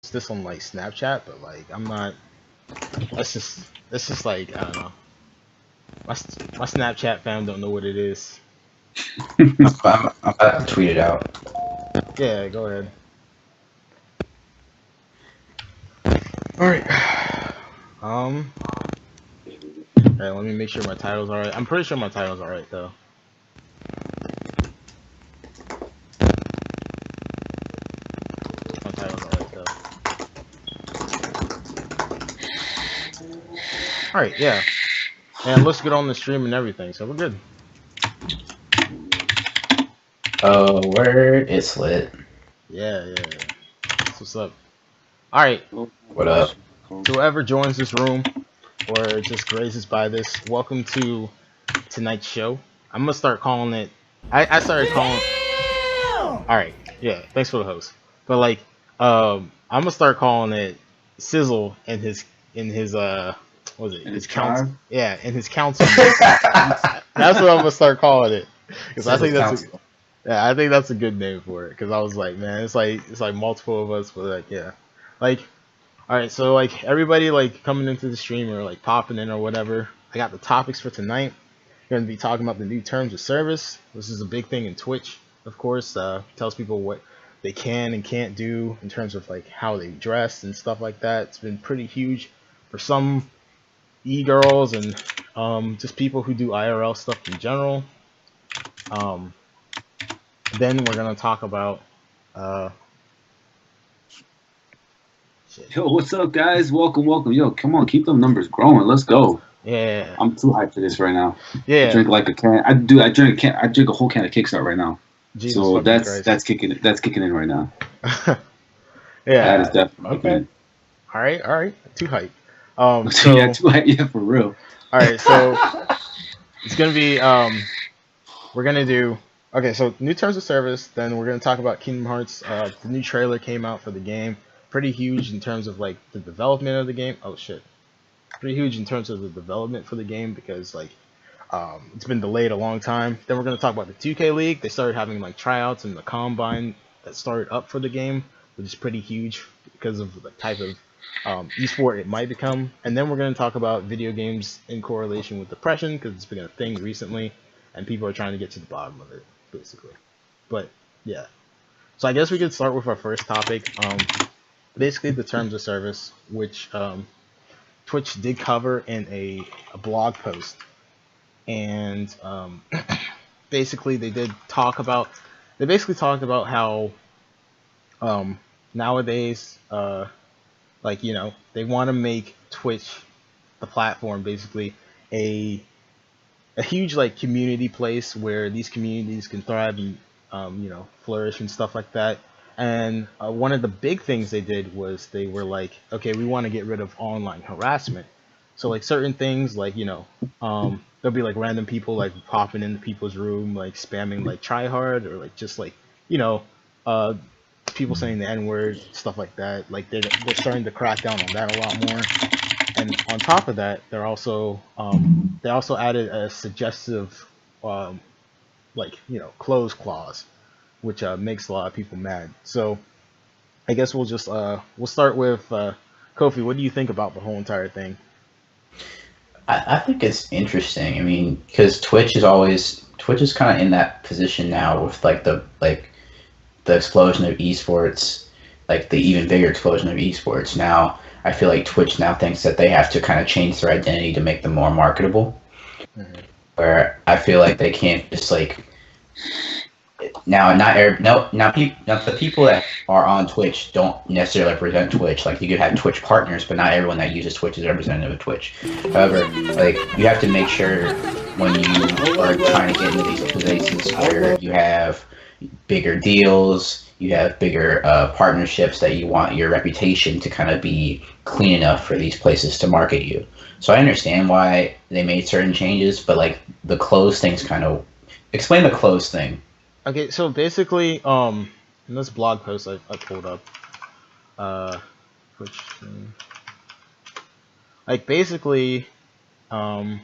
post this on like Snapchat, but like I'm not. That's just like I don't know. My Snapchat fam don't know what it is. I'm about to tweet it out. Yeah, go ahead. All right. Alright, let me make sure my title's alright. I'm pretty sure my title's alright though. My title's alright though. Alright, yeah. And let's get on the stream and everything, so we're good. Oh, word, it's lit. Yeah. That's what's up. Alright. What up? To whoever joins this room or just grazes by this, welcome to tonight's show. I'm gonna start calling it. I started calling. Alright, yeah. Thanks for the host. But like, I'm gonna start calling it Sizzle and his what was it? His council. Yeah, in his council. That's what I'm gonna start calling it. Because I think I think that's a good name for it. Because I was like, man, it's like multiple of us, but like, yeah, like, all right. So like everybody like coming into the stream or like popping in or whatever. I got the topics for tonight. We're gonna be talking about the new terms of service. This is a big thing in Twitch, of course. Tells people what they can and can't do in terms of like how they dress and stuff like that. It's been pretty huge for some e-girls and just people who do IRL stuff in general. Then we're gonna talk about shit. Yo, what's up, guys? Welcome. Yo, come on, keep them numbers growing. Let's go. Yeah. I'm too hyped for this right now. Yeah. I drink like a can. I drink a whole can of Kickstart right now. Jesus so Christ. that's kicking in right now. Yeah. That is definitely okay. All right. Too hype. So yeah, too hype. Yeah, for real. All right, so it's gonna be we're gonna do okay. So new terms of service. Then we're gonna talk about Kingdom Hearts. The new trailer came out for the game. Pretty huge in terms of like the development of the game. Oh shit. Pretty huge in terms of the development for the game because like it's been delayed a long time. Then we're gonna talk about the 2K League. They started having like tryouts and the combine that started up for the game, which is pretty huge because of the type of esport it might become. And then we're going to talk about video games in correlation with depression because it's been a thing recently and people are trying to get to the bottom of it basically. But yeah, so I guess we could start with our first topic, basically the terms of service, which Twitch did cover in a blog post. And basically they talked about how nowadays like, you know, they want to make Twitch, the platform, basically a huge like community place where these communities can thrive and you know, flourish and stuff like that. And one of the big things they did was they were like, okay, we want to get rid of online harassment. So like certain things like, you know, there'll be like random people like popping into people's room like spamming like try hard or like just like, you know, people saying the N-word, stuff like that. Like they're starting to crack down on that a lot more. And on top of that, they also added a suggestive like, you know, close clause, which makes a lot of people mad. So I guess we'll just we'll start with Kofi. What do you think about the whole entire thing? I think it's interesting. I mean, because Twitch is kind of in that position now with like the explosion of esports, like the even bigger explosion of esports. Now, I feel like Twitch now thinks that they have to kind of change their identity to make them more marketable. Mm-hmm. Where I feel like they can't just like not the people that are on Twitch don't necessarily represent Twitch. Like you could have Twitch partners, but not everyone that uses Twitch is representative of Twitch. However, like you have to make sure when you are trying to get into these places where you have bigger deals, you have bigger partnerships, that you want your reputation to kind of be clean enough for these places to market you. So I understand why they made certain changes, but like the close thing's kind of explain the close thing. Okay, so basically, in this blog post I pulled up, which like basically, and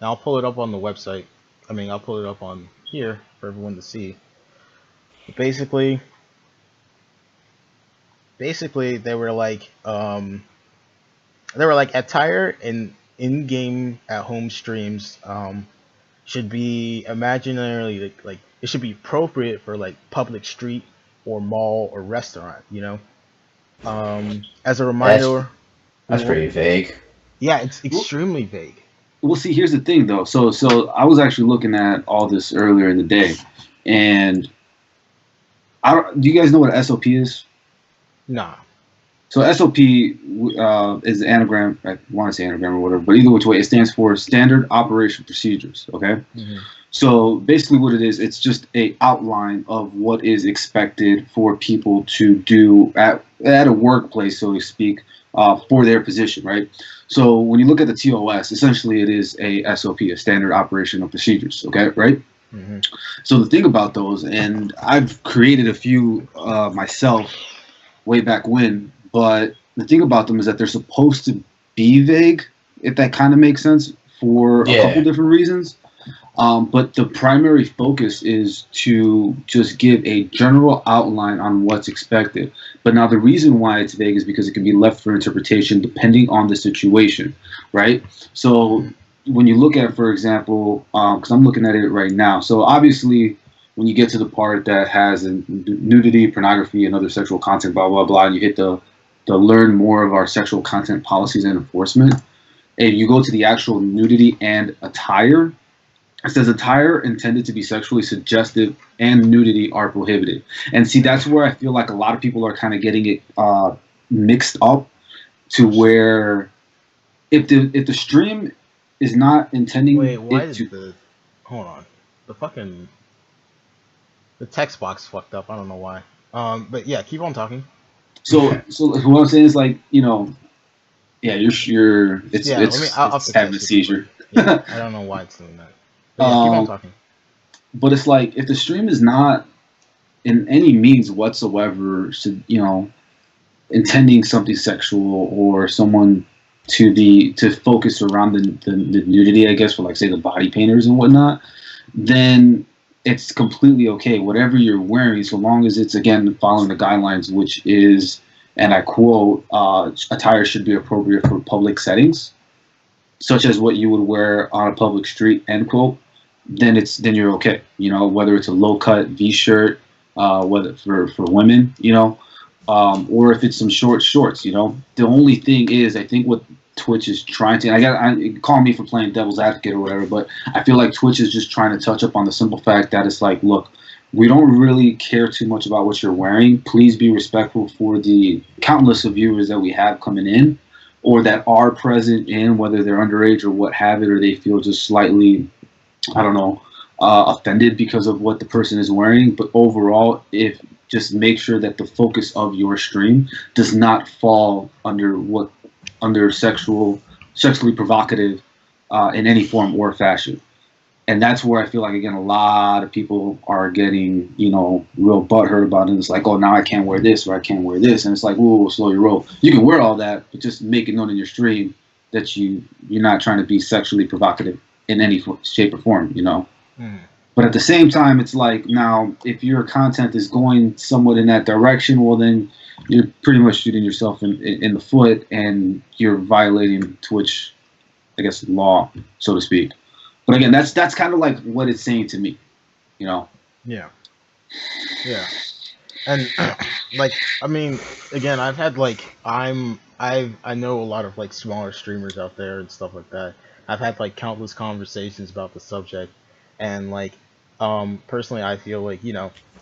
I'll pull it up on the website. I mean, I'll pull it up on here for everyone to see. But basically, basically they were like attire and in-game at home streams should be imaginarily like it should be appropriate for like public street or mall or restaurant, as a That's reminder. that's pretty vague. Yeah, it's Well, extremely vague. well, see, here's the thing, though. So I was actually looking at all this earlier in the day, and do you guys know what SOP is? Nah. So SOP is the anagram. I want to say anagram or whatever, but either which way, it stands for Standard Operation Procedures. Okay. Hmm. So basically, what it is, it's just a outline of what is expected for people to do at a workplace, so to speak, for their position, right? So when you look at the TOS, essentially it is a SOP, a Standard Operational Procedures. Okay, right? Hmm. So the thing about those, and I've created a few myself way back when, but the thing about them is that they're supposed to be vague, if that kind of makes sense, for a Yeah. couple different reasons. But the primary focus is to just give a general outline on what's expected. But now the reason why it's vague is because it can be left for interpretation depending on the situation, right? So when you look at, for example, because I'm looking at it right now. So obviously, when you get to the part that has nudity, pornography, and other sexual content, blah, blah, blah, and you hit the learn more of our sexual content policies and enforcement, and you go to the actual nudity and attire, it says attire intended to be sexually suggestive and nudity are prohibited. And see, that's where I feel like a lot of people are kind of getting it mixed up to where if the stream is not intending Wait, why it is to. hold on. The text box fucked up. I don't know why. But yeah, keep on talking. So what I'm saying is like, yeah, you're it's Yeah, I'll it's fix having that a super seizure. quick. Yeah, I don't know why it's doing that. But yeah, keep on Um, talking. but it's like if the stream is not in any means whatsoever, intending something sexual or someone to focus around the nudity, I guess, for like say the body painters and whatnot, then it's completely okay. Whatever you're wearing, so long as it's again following the guidelines, which is, and I quote, attire should be appropriate for public settings, such as what you would wear on a public street, end quote. Then you're okay. Whether it's a low cut V-shirt, whether for women, or if it's some short shorts. The only thing is, I think what Twitch is trying to, call me for playing devil's advocate or whatever, but I feel like Twitch is just trying to touch up on the simple fact that it's like, look, we don't really care too much about what you're wearing. Please be respectful for the countless of viewers that we have coming in, or that are present in, whether they're underage or what have it, or they feel just slightly, I don't know, offended because of what the person is wearing. But overall, just make sure that the focus of your stream does not fall under sexually provocative in any form or fashion. And that's where I feel like, again, a lot of people are getting, real butthurt about it. It's like, oh, now I can't wear this or I can't wear this. And it's like, whoa, slow your roll. You can wear all that, but just make it known in your stream that you're not trying to be sexually provocative in any shape or form, Mhm. But at the same time, it's like, now, if your content is going somewhat in that direction, well, then you're pretty much shooting yourself in the foot, and you're violating Twitch, I guess, law, so to speak. But again, that's kind of like what it's saying to me, Yeah. Yeah. And I mean, again, I've had I know a lot of like smaller streamers out there and stuff like that. I've had like countless conversations about the subject, and personally, I feel like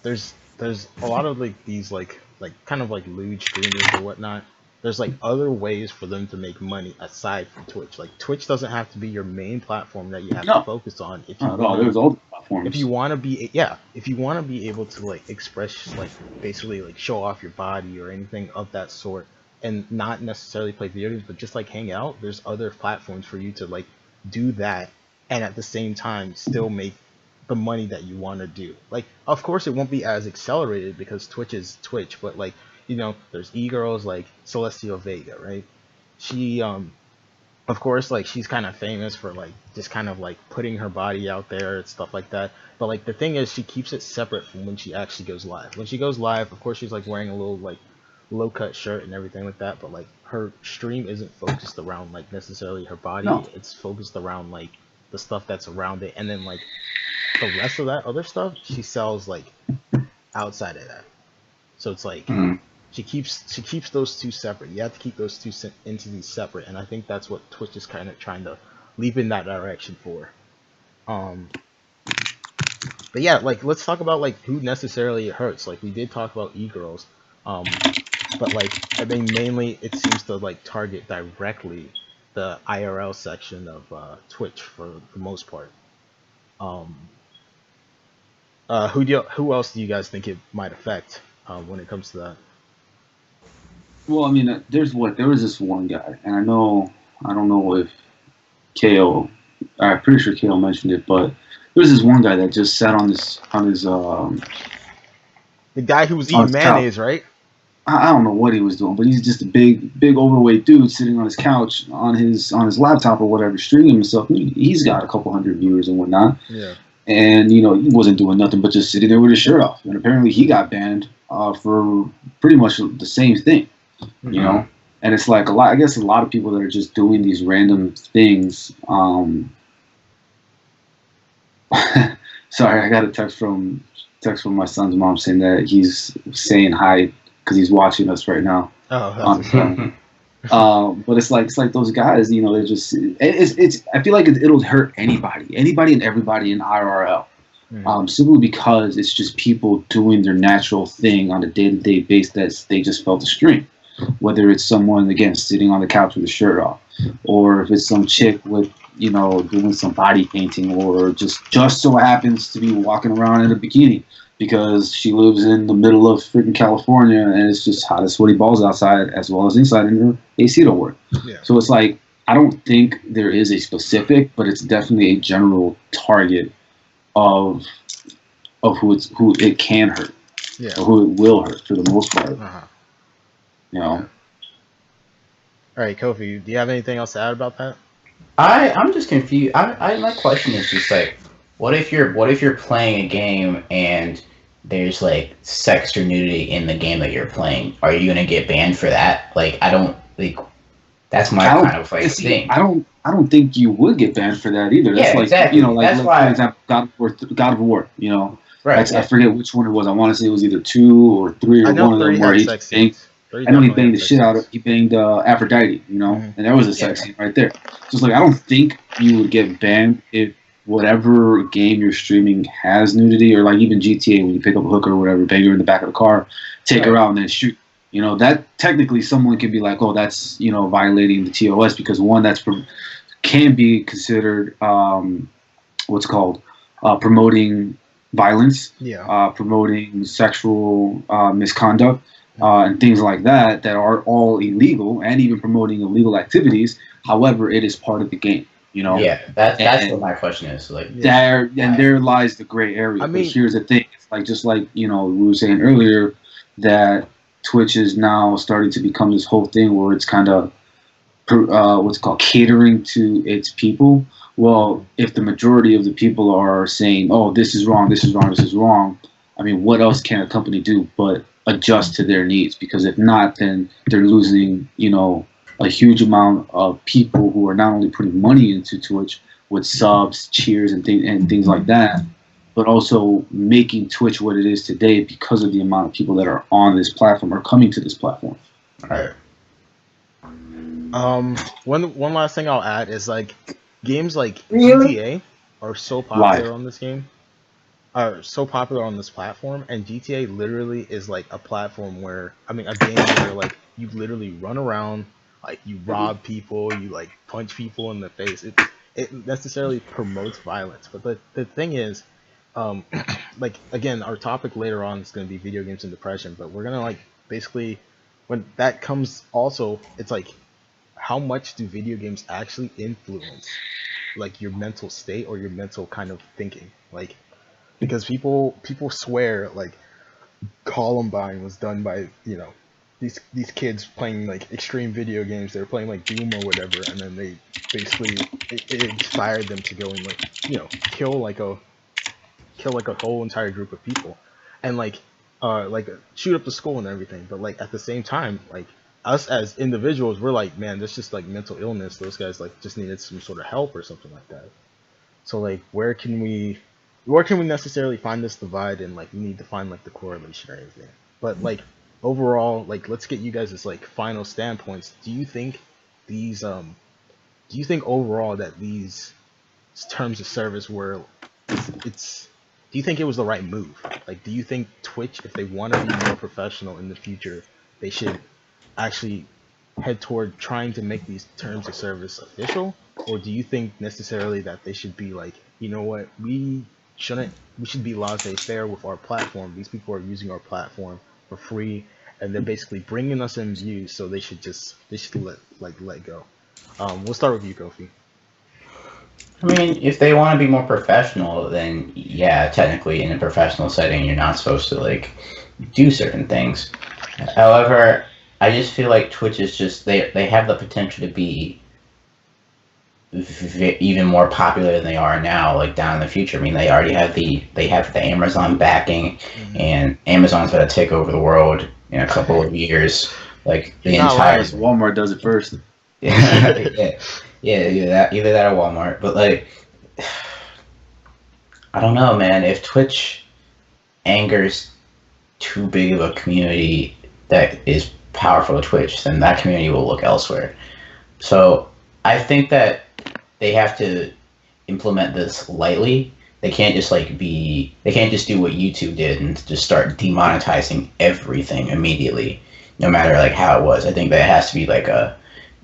there's a lot of like these like kind of like lewd streamers or whatnot. There's like other ways for them to make money aside from Twitch. Like Twitch doesn't have to be your main platform that you have to No, focus on if you not at all. want There's all the if platforms. you want to be if you want to be able to like express like basically like show off your body or anything of that sort, and not necessarily play video games but just like hang out, there's other platforms for you to like do that, and at the same time still make the money that you want to do. Like, of course it won't be as accelerated because Twitch is Twitch, but like there's e-girls like Celestial Vega, right? She of course, like she's kind of famous for like just kind of like putting her body out there and stuff like that. But like the thing is, she keeps it separate from when she actually goes live. When she goes live, of course, she's like wearing a little like low cut shirt and everything like that, but like her stream isn't focused around like necessarily her body. No. It's focused around like the stuff that's around it, and then like the rest of that other stuff she sells like outside of that. So it's like Mhm. she keeps those two separate. You have to keep those two entities separate, and I think that's what Twitch is kind of trying to leap in that direction for. Um, but yeah, like let's talk about like who necessarily it hurts. Like we did talk about e-girls, but like I think mainly it seems to like target directly the IRL section of Twitch for the most part. Um, who else do you guys think it might affect when it comes to that? Well, I mean, there was this one guy, and I don't know if KO, I'm pretty sure KO mentioned it, but there was this one guy that just sat on his The guy who was on eating his couch. mayonnaise, right? I don't know what he was doing, but he's just a big overweight dude sitting on his couch on his laptop or whatever, streaming himself. He's got a couple hundred viewers and whatnot, Yeah. and he wasn't doing nothing but just sitting there with his shirt off. And apparently, he got banned for pretty much the same thing, you know. And it's like I guess a lot of people that are just doing these random things. Sorry, I got a text from my son's mom saying that he's saying hi because he's watching us right now Oh, on that's the phone. But it's like those guys, they're just it's. I feel like it'll hurt anybody and everybody in IRL, simply because it's just people doing their natural thing on a day-to-day basis that they just felt to stream. Whether it's someone again sitting on the couch with a shirt off, or if it's some chick with doing some body painting, or just so happens to be walking around in a bikini because she lives in the middle of freaking California and it's just hot as sweaty balls outside as well as inside, and her AC don't work. Yeah. So it's like I don't think there is a specific, but it's definitely a general target of who it can hurt, Yeah. or who it will hurt for the most part. Uh-huh. You know. All right, Kofi, do you have anything else to add about that? I'm just confused. My question is just like, what if you're playing a game and there's like sex or nudity in the game that you're playing? Are you gonna get banned for that? Like, I don't like. That's my kind of like thing. I don't think you would get banned for that either. That's Yeah, like exactly. like That's why. for example, God of War. Right. I forget which one it was. I want to say it was either 2 or 3 or I know one of them 3 where had he sex banged. scenes. 3 I know he definitely banged had the sex shit out scenes. of. He banged Aphrodite, and there was a sex scene right there. So it's like I don't think you would get banned if whatever game you're streaming has nudity, or like even GTA when you pick up a hooker or whatever, bang her in the back of the car, take her out, and then shoot. That technically someone could be like, oh, that's violating the TOS, because one, that's can be considered what's called promoting violence, Yeah. promoting sexual misconduct, and things like that are all illegal, and even promoting illegal activities. However, it is part of the game. Yeah, that's what my question is. Like, There lies the gray area. I mean, but here's the thing: it's like just like we were saying earlier, that Twitch is now starting to become this whole thing where it's kind of what's called catering to its people. Well, if the majority of the people are saying, "Oh, this is wrong, this is wrong, this is wrong," I mean, what else can a company do but adjust to their needs? Because if not, then they're losing, a huge amount of people who are not only putting money into Twitch with subs, cheers, and things like that, but also making Twitch what it is today because of the amount of people that are on this platform or coming to this platform. all right. One last thing I'll add is like games like Really? GTA are so popular on this game, are so popular on this platform, and GTA literally is like a platform where a game where like you literally run around, like you rob people, you like punch people in the face. It necessarily promotes violence, but the thing is, like again, our topic later on is going to be video games and depression, but we're gonna like basically when that comes also, it's like how much do video games actually influence like your mental state or your mental kind of thinking, like because people swear like Columbine was done by these kids playing like extreme video games. They're playing like Doom or whatever, and then they basically it inspired them to go and like kill like a whole entire group of people. And like like shoot up the school and everything. But like at the same time, like us as individuals, we're like, man, this just like mental illness. Those guys like just needed some sort of help or something like that. So like, where can we necessarily find this divide? And like, we need to find like the correlation or anything. But like overall, like let's get you guys' like final standpoints. Do you think overall that these terms of service were it's do you think it was the right move? Like, do you think Twitch, if they want to be more professional in the future, they should actually head toward trying to make these terms of service official? Or do you think necessarily that they should be like, you know what, we should be laissez-faire with our platform. These people are using our platform for free, and they're basically bringing us in views, so they should let go. We'll start with you, Kofi. I mean, if they want to be more professional, then yeah, technically in a professional setting, you're not supposed to like do certain things. However, I just feel like Twitch is just they have the potential to be even more popular than they are now, like down in the future. I mean, they already have the Amazon backing, and Amazon's going to take over the world in a couple of years. Like the entire Walmart does it first. yeah, either that or Walmart. But like, I don't know, man. If Twitch angers too big of a community that is powerful to Twitch, then that community will look elsewhere. So I think that they have to implement this lightly. They can't just they can't just do what YouTube did and just start demonetizing everything immediately, no matter like how it was. I think that it has to be like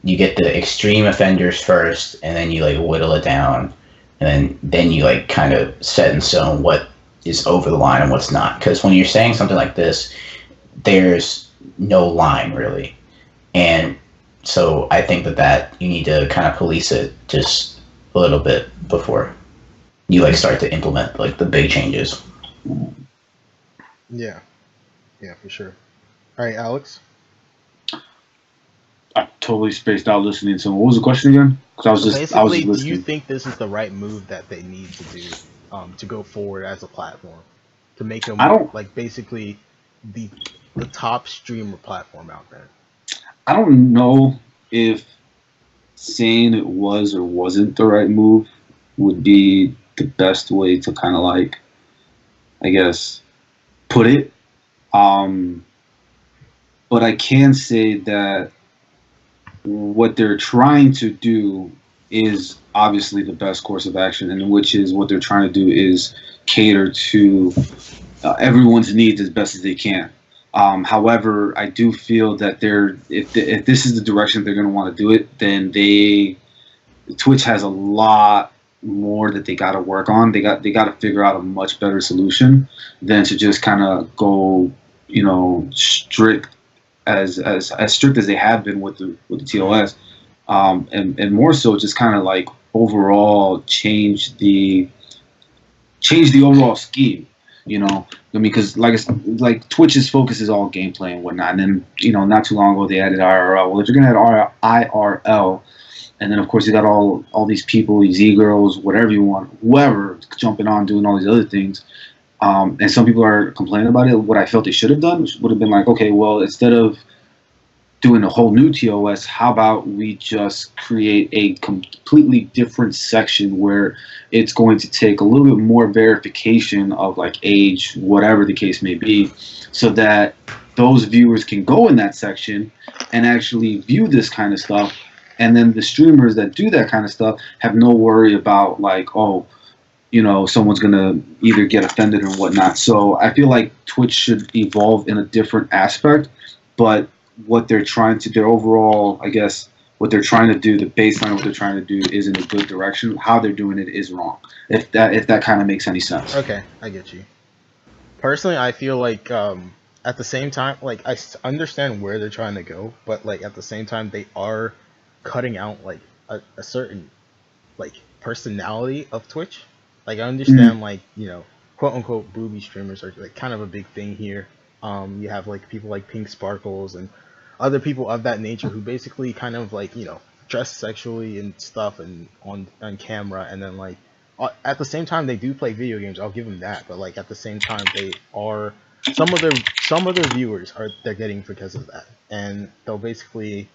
you get the extreme offenders first, and then you like whittle it down, and then you like kind of set in stone what is over the line and what's not. Because when you're saying something like this, there's no line really, and so I think that you need to kind of police it just a little bit before you like start to implement like the big changes. Yeah, for sure. All right, Alex. I totally spaced out listening. So what was the question again? Because I was just Basically, listening. do you think this is the right move that they need to do to go forward as a platform to make them like basically the top streamer platform out there? I don't know if saying it was or wasn't the right move would be the best way to kind of like, I guess, put it. But I can say that what they're trying to do is obviously the best course of action, and which is what they're trying to do is cater to everyone's needs as best as they can. However, I do feel that if this is the direction they're going to want to do it, then Twitch has a lot more that they got to work on. They got to figure out a much better solution than to just kind of go, strict as strict as they have been with the TOS, and more so just kind of like overall change the overall scheme. Because like Twitch's focus is all gameplay and whatnot. And then, not too long ago they added IRL. Well, if you're gonna add IRL, and then of course you got all these people, these e-girls, whatever you want, whoever jumping on doing all these other things. And some people are complaining about it. What I felt they should have done would have been like, okay, well, instead of doing a whole new TOS, how about we just create a completely different section where it's going to take a little bit more verification of like age, whatever the case may be, so that those viewers can go in that section and actually view this kind of stuff. And then the streamers that do that kind of stuff have no worry about like, someone's going to either get offended or whatnot. So I feel like Twitch should evolve in a different aspect, but what they're trying to, their overall, I guess, what they're trying to do, the baseline of what they're trying to do is in a good direction. How they're doing it is wrong. If that kind of makes any sense. Okay, I get you. Personally, I feel like at the same time, like I understand where they're trying to go, but like at the same time, they are cutting out like a certain like personality of Twitch. Like I understand like, quote unquote booby streamers are like kind of a big thing here. You have like people like Pink Sparkles and other people of that nature who basically kind of like, dress sexually and stuff and on camera, and then like at the same time they do play video games. I'll give them that, but like at the same time they are some of their viewers are they're getting because of that, and they'll basically,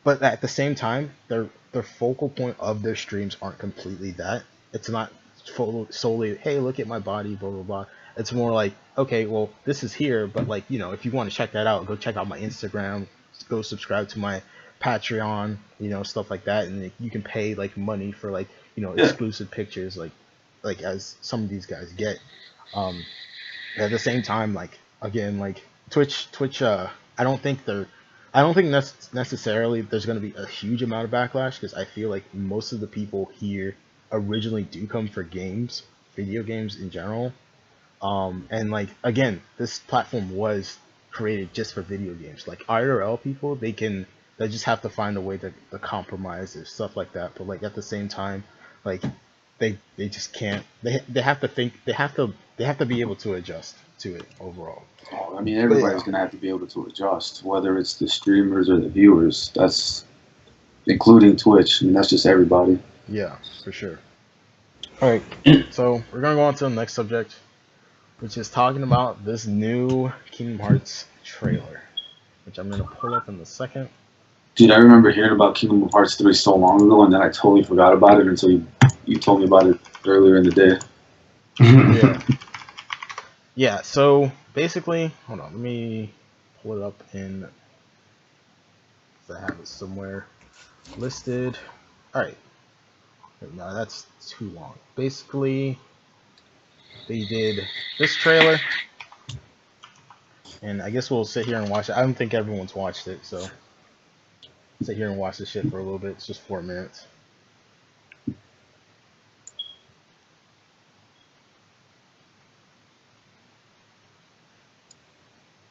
but at the same time, their focal point of their streams aren't completely that. It's not solely, hey, look at my body, blah blah blah. It's more like, okay, well, this is here, but like, if you want to check that out, go check out my Instagram, go subscribe to my Patreon, stuff like that, and you can pay like money for like, exclusive pictures, like as some of these guys get. At the same time, like again, like Twitch, I don't think necessarily there's going to be a huge amount of backlash, because I feel like most of the people here originally do come for games, video games in general. And like again, this platform was created just for video games. Like IRL people, they just have to find a way to compromise or stuff like that. But like at the same time, like they just can't. They have to think. They have to be able to adjust to it overall. I mean, everybody's gonna have to be able to adjust, whether it's the streamers or the viewers. That's including Twitch. I mean, that's just everybody. Yeah, for sure. All right, so we're gonna go on to the next subject, which is talking about this new Kingdom Hearts trailer, which I'm gonna pull up in a second. Dude, I remember hearing about Kingdom Hearts 3 so long ago, and then I totally forgot about it until you told me about it earlier in the day. Yeah. Yeah, so basically, hold on, let me pull it up in, I have it somewhere listed. Alright. No, that's too long. Basically, they did this trailer, and I guess we'll sit here and watch it. I don't think everyone's watched it, so sit here and watch this shit for a little bit. It's just 4 minutes.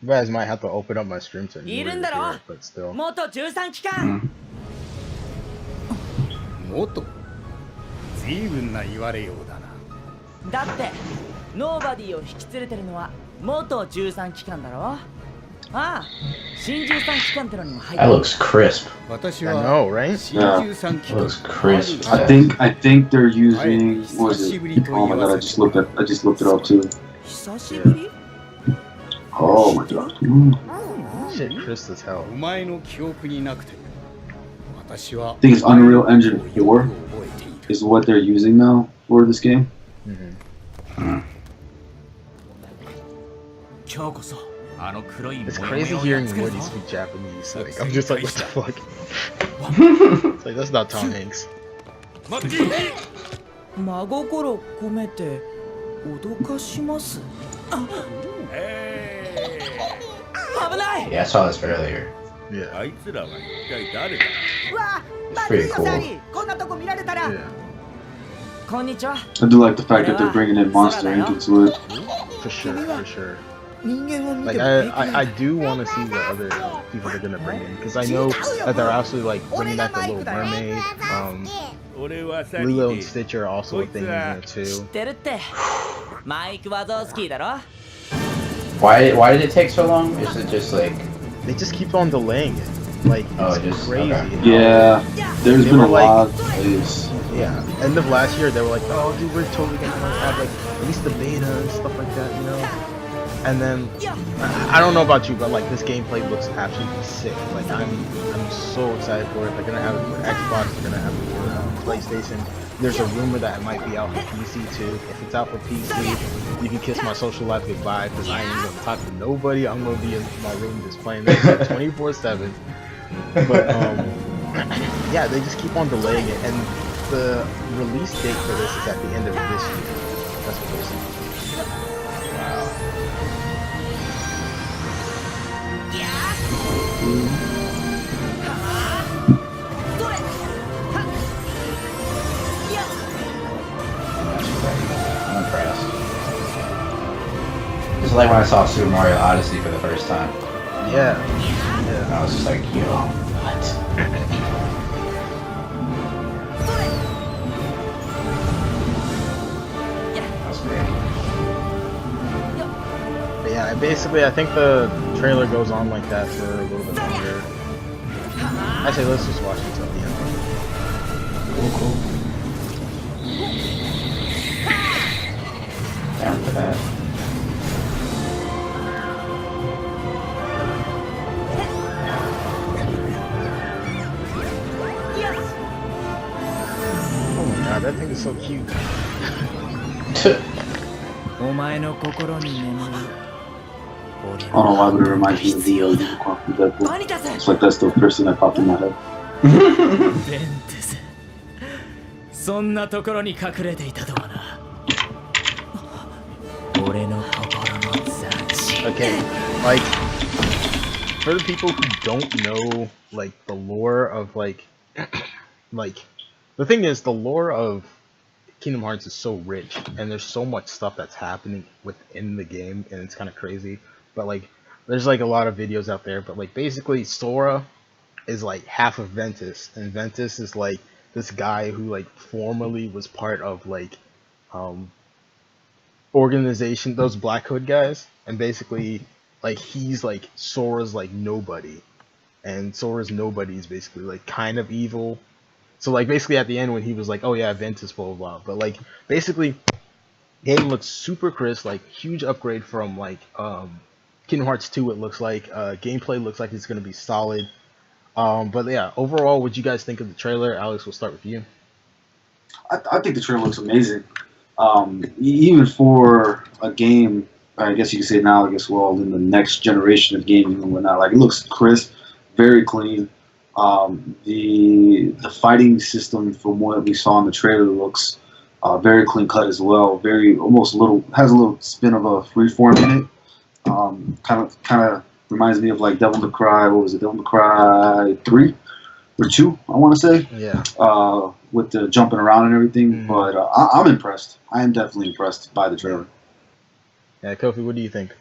You guys might have to open up my stream to hear it, but still. 元13期間元随分な言われようだな。だってノーバディを引き連れてるのは元13期間だろ。ああ、新13期間ってのにも入って That る。 looks crisp. 私 I は know, right? 新13期 That 間 looks crisp. I think they're using, what is it? Oh my god, I just looked it up too. 久しぶり Oh my god. Shit, crisp as hell. お前の記憶になくても私は I think it's Unreal Engine 4覚えている。 is what they're using now for this game. 今日こそあの黒い It's 模様 crazy を hearing やっつける Woody ぞ。 speak Japanese. Like, I'm just like, what the fuck? It's like, that's not Tom Hanks. 真心込めて脅かします。危ない。 Yeah, I saw this earlier. Yeah. あいつらは一体誰だ。うわ、 It's pretty cool. こんなとこ見られたら。 Yeah. こんにちは。 I do like the fact that they're bringing in Monster Inc. into it. For sure, for sure. 人間を見 Like, ても I do want to see the other people they're gonna bring in, because I know that they're actually like bringing back the Little Mermaid. 俺はさり Lilo で and Stitch are also a thing in there 知っ too. てるって。マイク・ワゾースキーだろ。 Why did it take so long? Is it just like They just keep on delaying it. Like, Oh, it's just- crazy. okay. Yeah, there's They been a were like- lot of delays. Yeah, end of last year they were like, oh dude, we're totally gonna have like at least the beta and stuff like that, And then I don't know about you, but like this gameplay looks absolutely sick. Like I'm so excited for it. They're gonna have it for Xbox, they're gonna have it for PlayStation. There's a rumor that it might be out for PC too. If it's out for PC, you can kiss my social life goodbye, because I ain't gonna talk to nobody. I'm gonna be in my room just playing this 24/7. But yeah, they just keep on delaying it, and the release date for this is at the end of this year. That's what they're saying. Wow. I'm impressed. Just like when I saw Super Mario Odyssey for the first time. Yeah. And I was just like, yo, what? That was great. But yeah, basically I think the trailer goes on like that for a little bit longer. Actually, let's just watch it till the end. Cool. Down for that. that thing is so cute. お前の心に眠る I don't know why, but it reminds me of the unicorn from Deadpool. バニタス It's like that's the first thing that popped in my head. ベンテスそんなところに隠れていたとはな俺の心の雑誌 Okay, like for the people who don't know like the lore of like the thing is the lore of Kingdom Hearts is so rich and there's so much stuff that's happening within the game and it's kind of crazy. But like there's like a lot of videos out there, but like basically Sora is like half of Ventus, and Ventus is like this guy who like formerly was part of like organization, those Black Hood guys, and basically like he's like Sora's like nobody, and Sora's nobody is basically like kind of evil. So like basically at the end when he was like, oh yeah, Ventus, blah blah blah, but like basically game looks super crisp, like huge upgrade from like Kingdom Hearts 2. It looks like gameplay looks like it's gonna be solid. But yeah, overall, what you guys think of the trailer? Alex, we'll start with you. I think the trailer looks amazing. Even for a game, I guess you could say now, I guess we're all in the next generation of gaming and whatnot. Like it looks crisp, very clean. The fighting system from what we saw in the trailer looks very clean cut as well. Very almost has a little spin of a freeform in it. Kind of reminds me of like Devil May Cry. What was it? Devil May Cry 3 or 2? I want to say. Yeah. With the jumping around and everything, Mhm. but I'm impressed. I am definitely impressed by the trailer. Yeah, Kofi, what do you think?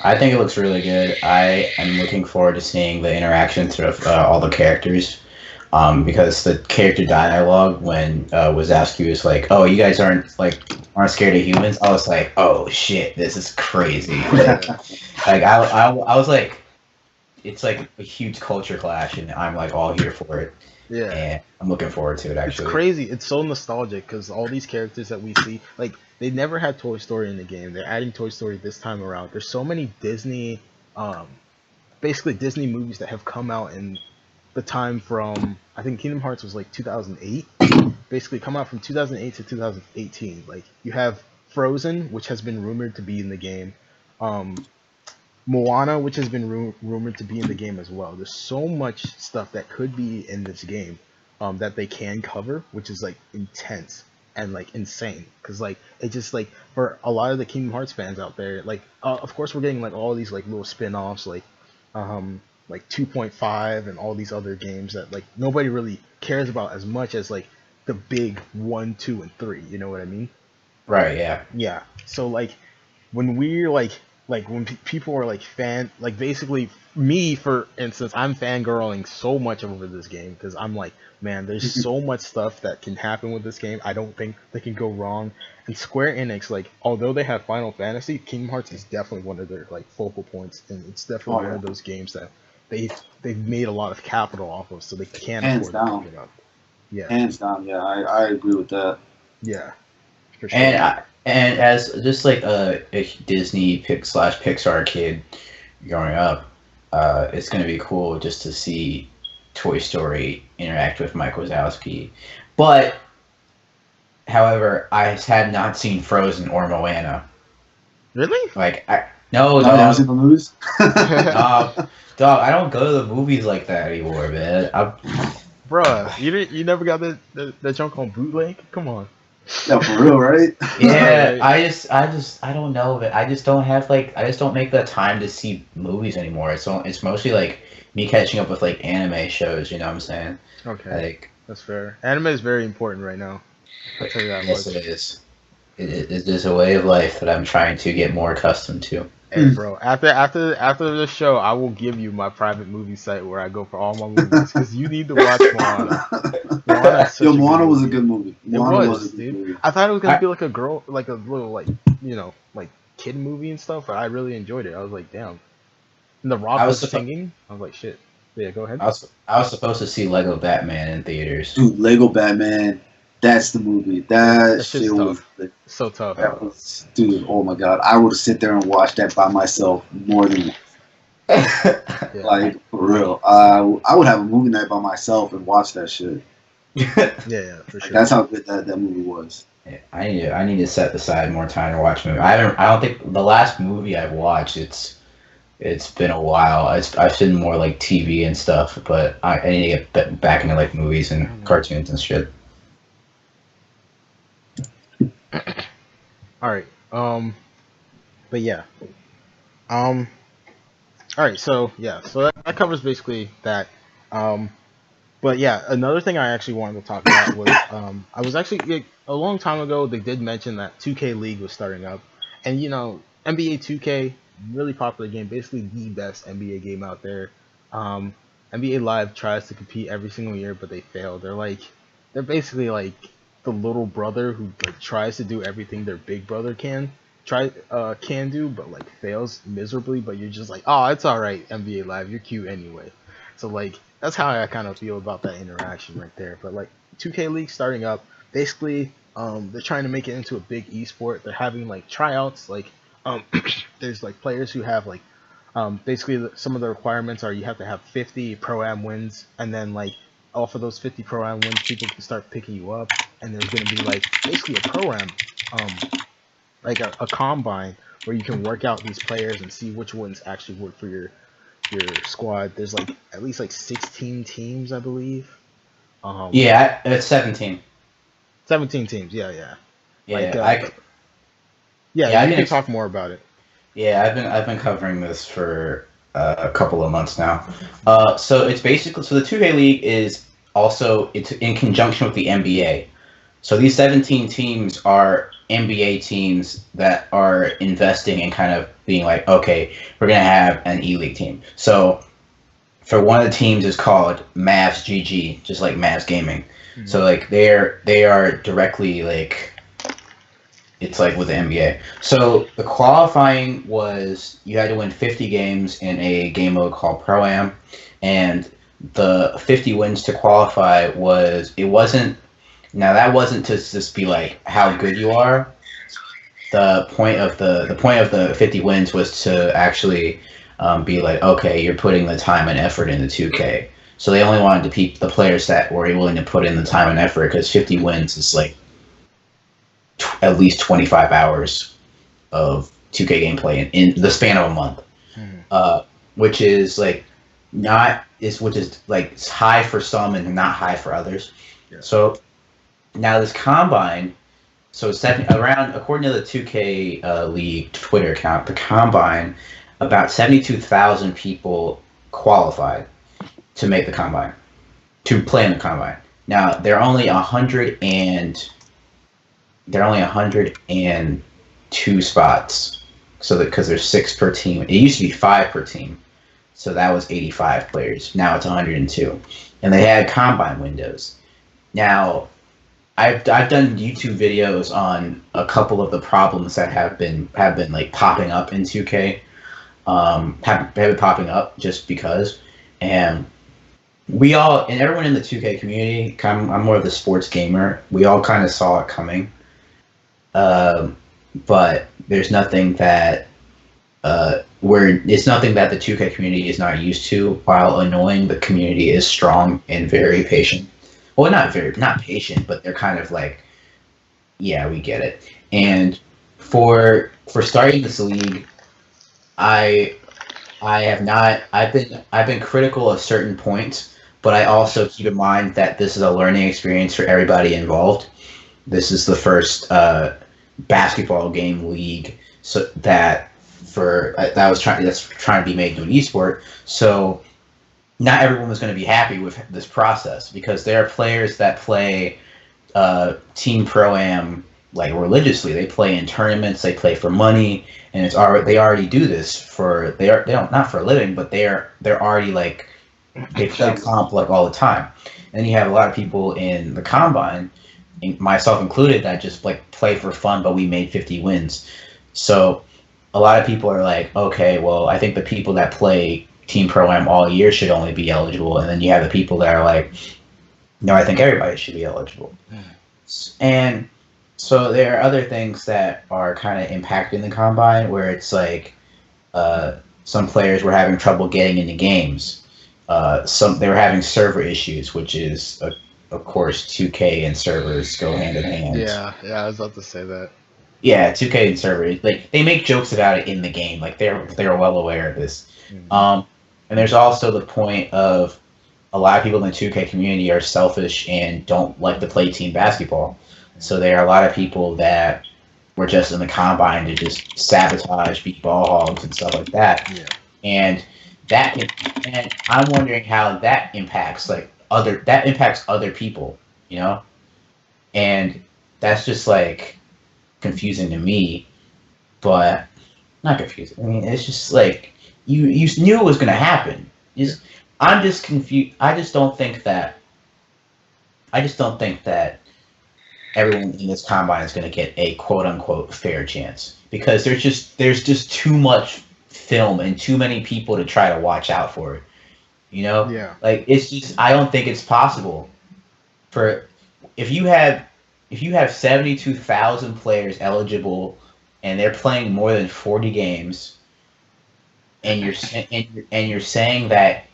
I think it looks really good. I am looking forward to seeing the interactions of all the characters. Because the character dialogue when Wazowski was like, "Oh, you guys aren't scared of humans," I was like, "Oh shit, this is crazy!" Like I was like, it's like a huge culture clash, and I'm like all here for it. Yeah. And I'm looking forward to it. Actually, It's crazy. It's so nostalgic because all these characters that we see, like they never had Toy Story in the game. They're adding Toy Story this time around. There's so many Disney, basically Disney movies that have come out in the time from, I think Kingdom Hearts was like 2008. Basically come out from 2008 to 2018. Like you have Frozen, which has been rumored to be in the game. Moana, which has been rumored to be in the game as well. There's so much stuff that could be in this game that they can cover, which is like intense and like insane. Cause like it just like for a lot of the Kingdom Hearts fans out there, like of course we're getting like all these like little spin-offs like 2.5 and all these other games that like nobody really cares about as much as like the big 1, 2, and 3. You know what I mean? right? Yeah. Yeah. So like when we're like when people are like basically me for instance, I'm fangirling so much over this game because I'm like, man, there's so much stuff that can happen with this game. I don't think they can go wrong. And Square Enix, like although they have Final Fantasy, Kingdom Hearts is definitely one of their like focal points, and it's definitely one of those games that they've made a lot of capital off of, so they can't Hands afford down. to give it up. Yeah. Hands down, yeah, I agree with that. Yeah. For sure. And as just like a Disney Pixar kid growing up, it's gonna be cool just to see Toy Story interact with Mike Wazowski. But, however, I had not seen Frozen or Moana. Really? Like I've never seen the movies. dog, I don't go to the movies like that anymore, man. Bruh, you never got that junk on bootleg? Come on. Yeah, for real, right? Yeah, I don't know, but I just don't make the time to see movies anymore. It's mostly like me catching up with like anime shows, you know what I'm saying? Okay. Like, That's fair. Anime is very important right now. I'll tell you that yes, much. it is. It is a way of life that I'm trying to get more accustomed to. Hey, bro. After this show, I will give you my private movie site where I go for all my movies because you need to watch Moana. Moana was a good movie. It Moana was, a good dude. movie. I thought it was gonna be like a girl, like a little, like like kid movie and stuff. But I really enjoyed it. I was like, damn. And the Rock was singing. I was like, shit. Yeah, go ahead. I was supposed to see Lego Batman in theaters. Dude, Lego Batman. That's the movie. That shit's shit was. tough. So tough. That was, dude. Oh my god, I would sit there and watch that by myself more than Yeah. like for real. I would have a movie night by myself and watch that shit. Yeah, for sure. That's how good that movie was. Yeah, I need to set aside more time to watch movies. I don't think the last movie I've watched it's been a while. I've seen more like TV and stuff, but I need to get back into like movies and cartoons and shit. All right. But yeah. All right. So yeah. So that covers basically that. But yeah, another thing I actually wanted to talk about was I was actually a long time ago they did mention that 2K League was starting up, and you know NBA 2K, really popular game, basically the best NBA game out there. NBA Live tries to compete every single year, but they fail. They're basically like the little brother who like tries to do everything their big brother can do, but like fails miserably. But you're just like, oh, it's all right, NBA Live, you're cute anyway. So like that's how I kind of feel about that interaction right there. But like 2K League starting up, basically, they're trying to make it into a big esport. They're having like tryouts, like there's like players who have like basically some of the requirements are you have to have 50 pro-am wins, and then like off of those 50 pro-am wins, people can start picking you up, and there's gonna be like basically a pro-am, like a combine where you can work out these players and see which ones actually work for your squad. There's like at least like 16 teams, I believe. Yeah, it's 17. 17 teams. Yeah. Yeah, Like, you can talk more about it. Yeah, I've been covering this for a couple of months now. So it's basically the 2K League is also it's in conjunction with the NBA. So these 17 teams are NBA teams that are investing in kind of being like, okay, we're gonna have an E-League team. So for one of the teams is called Mavs GG, just like Mavs Gaming. Mm-hmm. So like they are directly like it's like with the NBA. So the qualifying was you had to win 50 games in a game mode called Pro-Am, and the 50 wins to qualify that wasn't to just be like how good you are. The point of the 50 wins was to actually be like, okay, you're putting the time and effort into 2K. So they only wanted to keep the players that were willing to put in the time and effort, because 50 wins is like at least 25 hours of 2K gameplay in the span of a month, which is like which is like it's high for some and not high for others. Yeah. So now this combine, so it's around, according to the 2K League Twitter account, the combine, about 72,000 people qualified to make the combine, to play in the combine. Now they're only 102 spots, so that because there's 6 per team. It used to be 5 per team, so that was 85 players. Now it's 102, and they had combine windows. Now I've done YouTube videos on a couple of the problems that have been like popping up in 2K, have been popping up just because, and everyone in the 2K community, I'm more of the sports gamer, we all kind of saw it coming, but there's nothing that it's nothing that the 2K community is not used to. While annoying, the community is strong and very patient. Well, not patient, but they're kind of like, yeah, we get it. And for starting this league, I've been critical of certain points, but I also keep in mind that this is a learning experience for everybody involved. This is the first basketball game league that's trying to be made into an esport. So not everyone was going to be happy with this process, because there are players that play Team Pro-Am like religiously. They play in tournaments, they play for money, and they already do this not for a living, but they're already like they play comp like all the time. And you have a lot of people in the combine, myself included, that just like play for fun, but we made 50 wins. So a lot of people are like, okay, well, I think the people that play Team Pro-Am all year should only be eligible. And then you have the people that are like, no, I think everybody should be eligible. And so there are other things that are kind of impacting the combine, where it's like some players were having trouble getting into games. They were having server issues, which is of course, 2K and servers go hand in hand. Yeah, I was about to say that. Yeah, 2K and servers, like they make jokes about it in the game. Like they're well aware of this. Mhm. And there's also the point of a lot of people in the 2K community are selfish and don't like to play team basketball. So there are a lot of people that were just in the combine to just sabotage, beat ball hogs and stuff like that. Yeah. And and I'm wondering how that impacts other people, you know? And that's just like confusing to me, but not confusing. I mean, it's just like you knew it was gonna happen. I'm just confused. I just don't think that everyone in this combine is going to get a quote unquote fair chance because there's just too much film and too many people to try to watch out for it. You know? Yeah. Like it's just I don't think it's possible for if you have 72,000 players eligible and they're playing more than 40 games and you're saying that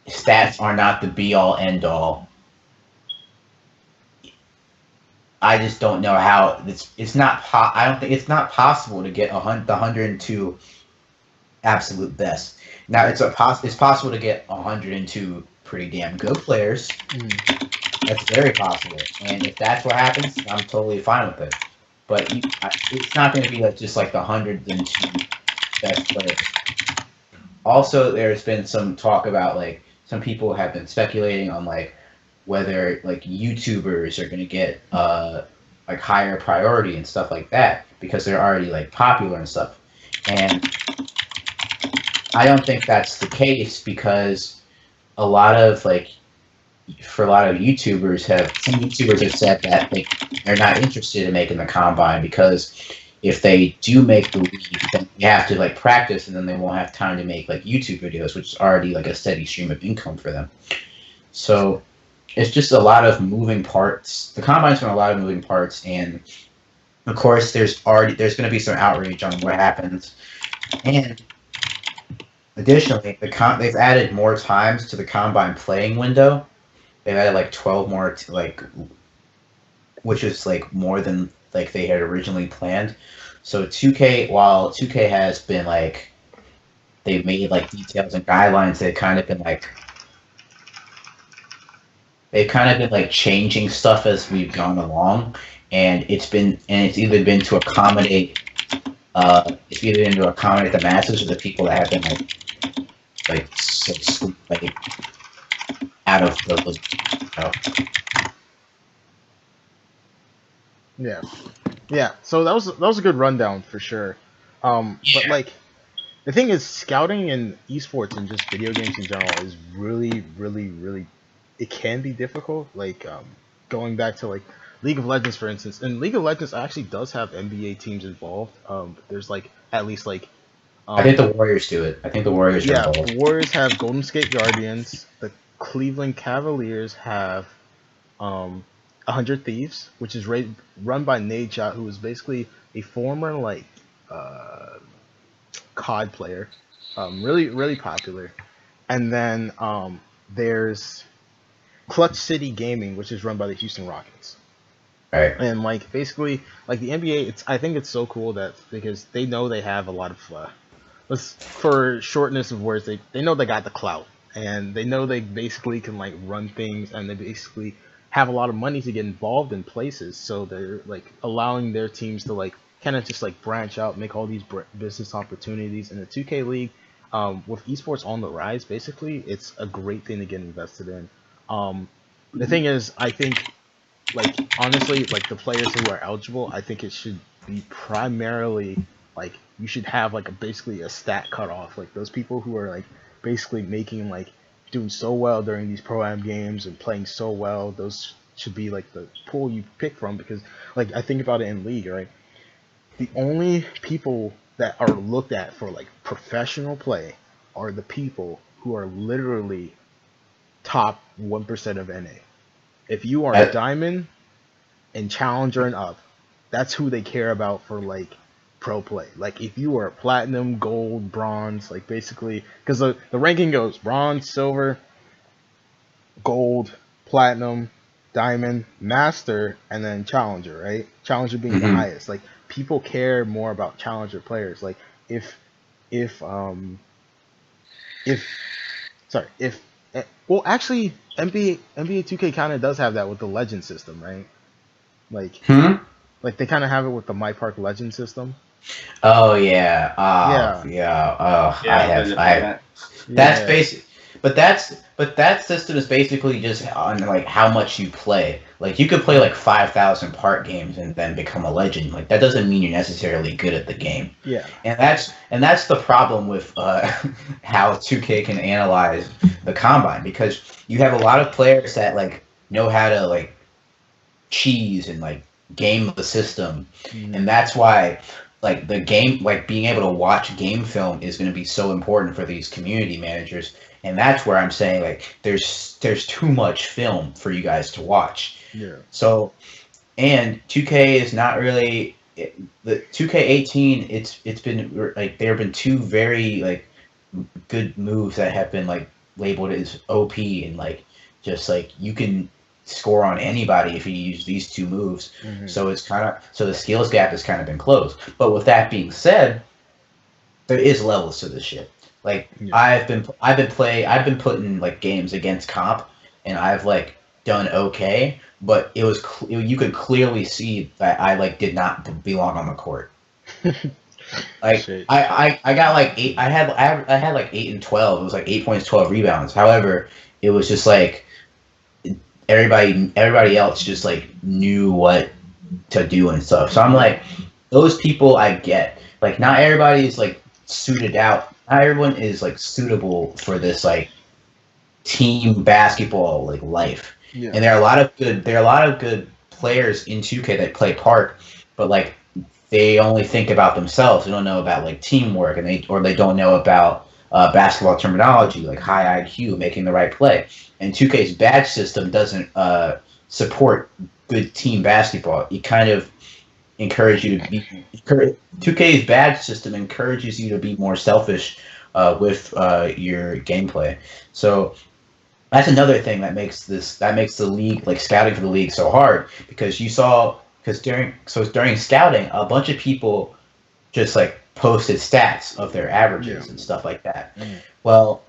stats are not the be all end all. I just don't know how it's not. I don't think it's not possible to get the 102 absolute best. Now it's possible to get 102 pretty damn good players. That's very possible, and if that's what happens, I'm totally fine with it. But it's not going to be just like the 102 best players. Also, there's been some talk about like some people have been speculating on like whether like YouTubers are going to get like higher priority and stuff like that because they're already like popular and stuff. And I don't think that's the case because a lot of YouTubers have said that they're not interested in making the combine because if they do make the league, then they have to like practice and then they won't have time to make like YouTube videos, which is already like a steady stream of income for them. So it's just a lot of moving parts. The combine's been a lot of moving parts, and of course there's going to be some outrage on what happens. And additionally, they've added more times to the combine playing window. They've added like 12 more, which is like more than like they had originally planned. So 2K, while 2K has been like, they've made like details and guidelines, they've kind of been like changing stuff as we've gone along, and it's either been to accommodate the masses or the people that have been like out of the Yeah. So that was a good rundown for sure. But like the thing is, scouting in esports and just video games in general is really, really, really. It can be difficult. Like going back to like League of Legends, for instance. And League of Legends actually does have NBA teams involved. There's like at least like. I think the Warriors do it. I think the Warriors. Yeah, the Warriors have Golden State Guardians. The Cleveland Cavaliers have 100 Thieves, which is run by Nadeshot, who is basically a former like COD player, really really popular. And then there's Clutch City Gaming, which is run by the Houston Rockets. Right. And like basically like the NBA, I think it's so cool that because they know they have a lot of for shortness of words, they know they got the clout, and they know they basically can like run things, and they basically have a lot of money to get involved in places, so they're like allowing their teams to like kind of just like branch out, make all these business opportunities in the 2K League. With esports on the rise, basically it's a great thing to get invested in. The thing is, I think like honestly, like the players who are eligible, I think it should be primarily like you should have like basically a stat cutoff, like those people who are like basically making like doing so well during these pro-am games and playing so well, those should be like the pool you pick from, because like I think about it in League, right? The only people that are looked at for like professional play are the people who are literally top 1% of NA. If you are a diamond and challenger and up, that's who they care about for like pro play. Like if you are platinum, gold, bronze, like basically, because the ranking goes bronze, silver, gold, platinum, Diamond, Master, and then Challenger, right? Challenger being the Mhm. highest. Like people care more about Challenger players. Like if if if sorry if well actually NBA 2K kind of does have that with the Legend system, right? Like Hmm? like they kind of have it with the My Park Legend system. Oh yeah. Yeah, Yeah. that. That's yeah, basic, but that system is basically just on like how much you play. Like you could play like 5,000 part games and then become a legend. Like that doesn't mean you're necessarily good at the game. yeah, And that's the problem with how 2K can analyze the combine, because you have a lot of players that like know how to like cheese and like game the system, and that's why like the game, like being able to watch game film is going to be so important for these community managers. And that's where I'm saying like there's too much film for you guys to watch. yeah, So, and 2K is not really the 2K18. It's been like there have been two very like good moves that have been like labeled as OP, and like just like you can score on anybody if you use these two moves. So it's kind of, so the skills gap has kind of been closed. But with that being said, there is levels to this shit. Like Yeah. I've been putting like games against comp, and I've like done okay, but it was you could clearly see that I like did not belong on the court. Like Shit. I got like eight. I had like 8 and 12. It was like 8 points, 12 rebounds. However, it was just like everybody else just like knew what to do and stuff. So I'm like, those people I get. Like not everybody's like suited out. Not everyone is like suitable for this like team basketball like life. Yeah. And there are a lot of good players in 2K that play park, but like they only think about themselves. They don't know about like teamwork, and they don't know about basketball terminology like high IQ, making the right play. And 2K's badge system doesn't support good team basketball. It kind of encourages you to be. 2K's badge system encourages you to be more selfish with your gameplay. So that's another thing that makes the league, like scouting for the league, so hard, because during scouting, a bunch of people just like posted stats of their averages and stuff like that. Well,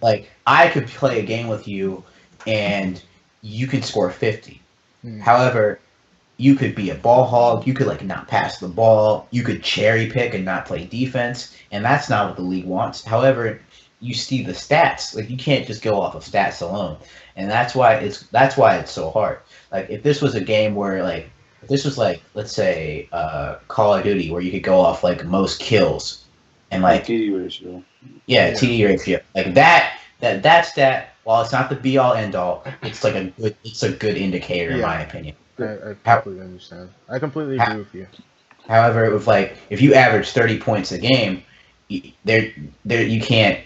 like I could play a game with you and you can score 50. However, you could be a ball hog, you could like not pass the ball, you could cherry pick and not play defense, and that's not what the league wants. However, you see the stats, like you can't just go off of stats alone. And that's why it's so hard. Like if this was a game where like, if this was like, let's say Call of Duty, where you could go off like most kills and like TD ratio. yeah, TD ratio, like that stat, while it's not the be all end all, it's like a good indicator in my opinion. I completely understand. I completely agree with you. However, if you average 30 points a game, you can't,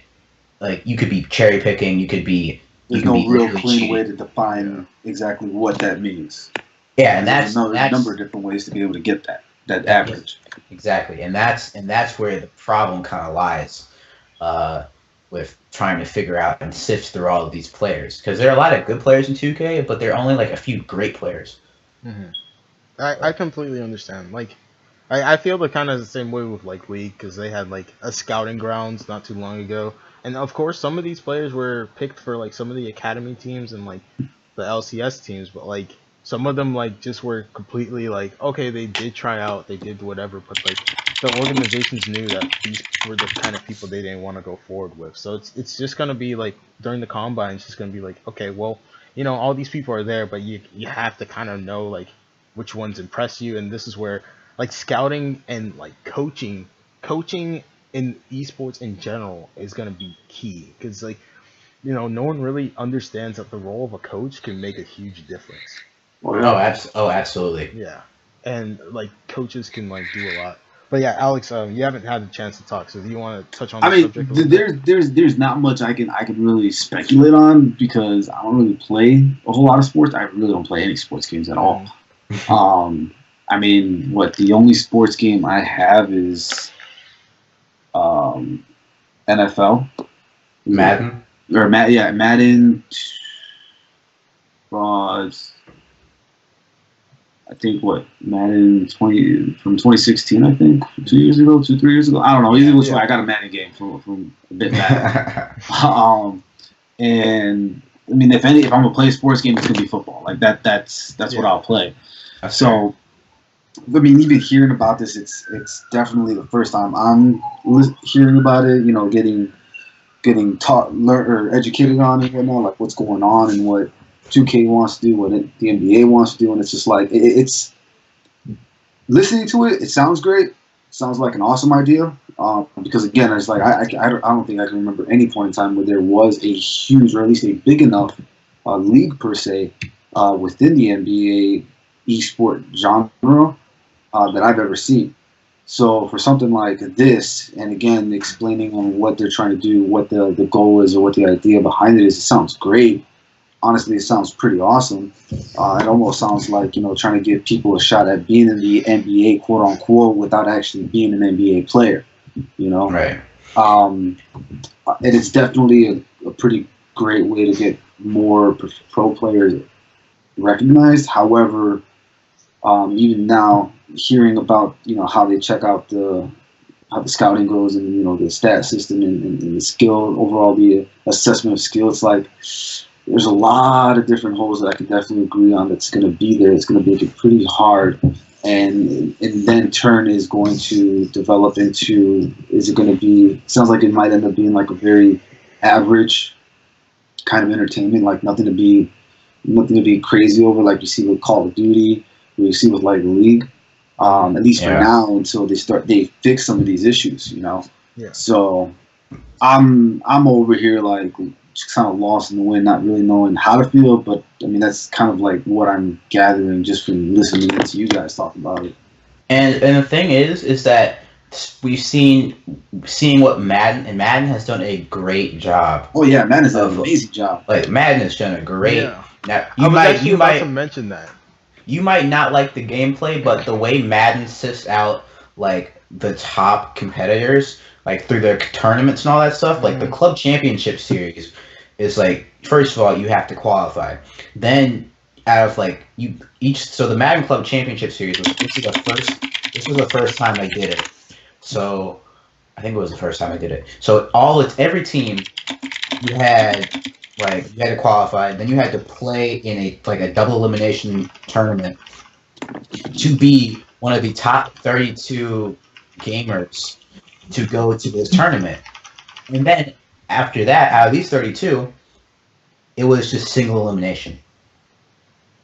like you could be cherry picking, you could be. There's no real clean way to define exactly what that means. Yeah, and that's a number of different ways to be able to get that average. Exactly, and that's where the problem kind of lies, with trying to figure out and sift through all of these players, because there are a lot of good players in 2K, but there are only like a few great players. I completely understand. Like, I feel the kind of the same way with like League, because they had like a scouting grounds not too long ago, and of course some of these players were picked for like some of the academy teams and like the LCS teams, but like some of them like just were completely like, okay, they did try out, they did whatever, but like the organizations knew that these were the kind of people they didn't want to go forward with. So it's just gonna be like during the combine, it's just gonna be like, okay, well, you know, all these people are there, but you have to kind of know like which ones impress you, and this is where like scouting and like coaching in esports in general is gonna be key, because like, you know, no one really understands that the role of a coach can make a huge difference. Oh, absolutely. Yeah, and like coaches can like do a lot. But yeah, Alex, you haven't had a chance to talk, so do you want to touch on? I The mean, there's not much I can really speculate on, because I don't really play a whole lot of sports. I really don't play any sports games at all. I mean, the only sports game I have is NFL, Madden. Madden It's, I think Madden 20 from 2016. I think 3 years ago. I don't know. Either which way, I got a Madden game from a bit back. And I mean, if I'm gonna play a sports game, it's gonna be football. Like that. That's what I'll play. So, I mean, even hearing about this, it's definitely the first time I'm hearing about it. You know, getting taught, learned, or educated on it, whatnot, like what's going on and what 2K wants to do, what the NBA wants to do, and it's just like it's listening to it. It sounds great. It sounds like an awesome idea. Because again, it's like I don't think I can remember any point in time where there was a huge, or at least a big enough league per se within the NBA esport genre that I've ever seen. So for something like this, and again explaining on what they're trying to do, what the goal is, or what the idea behind it is, it sounds great. Honestly, it sounds pretty awesome. It almost sounds like, you know, trying to give people a shot at being in the NBA, quote unquote, without actually being an NBA player. You know, Right. And it's definitely a pretty great way to get more pro players recognized. However, even now, hearing about, you know, how they check out how the scouting goes, and, you know, the stat system and the skill overall, the assessment of skill, it's like there's a lot of different holes that I can definitely agree on that's going to be there. It's going to make it pretty hard. And then turn is going to develop into, is it going to be, sounds like it might end up being like a very average kind of entertainment, like nothing to be crazy over, like you see with Call of Duty, or you see with like the League, at least for now, until they fix some of these issues, you know? Yeah. So I'm over here like just kind of lost in the wind, not really knowing how to feel, but I mean, that's kind of like what I'm gathering just from listening to you guys talk about it. And the thing is that we've seeing what Madden has done a great job. Oh yeah, Madden has done an amazing job. Like Madden has done a great. Yeah. Now I was actually about to mention that. You might not like the gameplay, but the way Madden sifts out like the top competitors, like through their tournaments and all that stuff, like the Club Championship Series is like, first of all, you have to qualify. Then out of like so the Madden Club Championship Series this was the first time I did it. So I think it was the first time I did it. So every team you had to qualify, then you had to play in a double elimination tournament to be one of the top 32 gamers to go to this tournament. And then after that, out of these 32, it was just single elimination.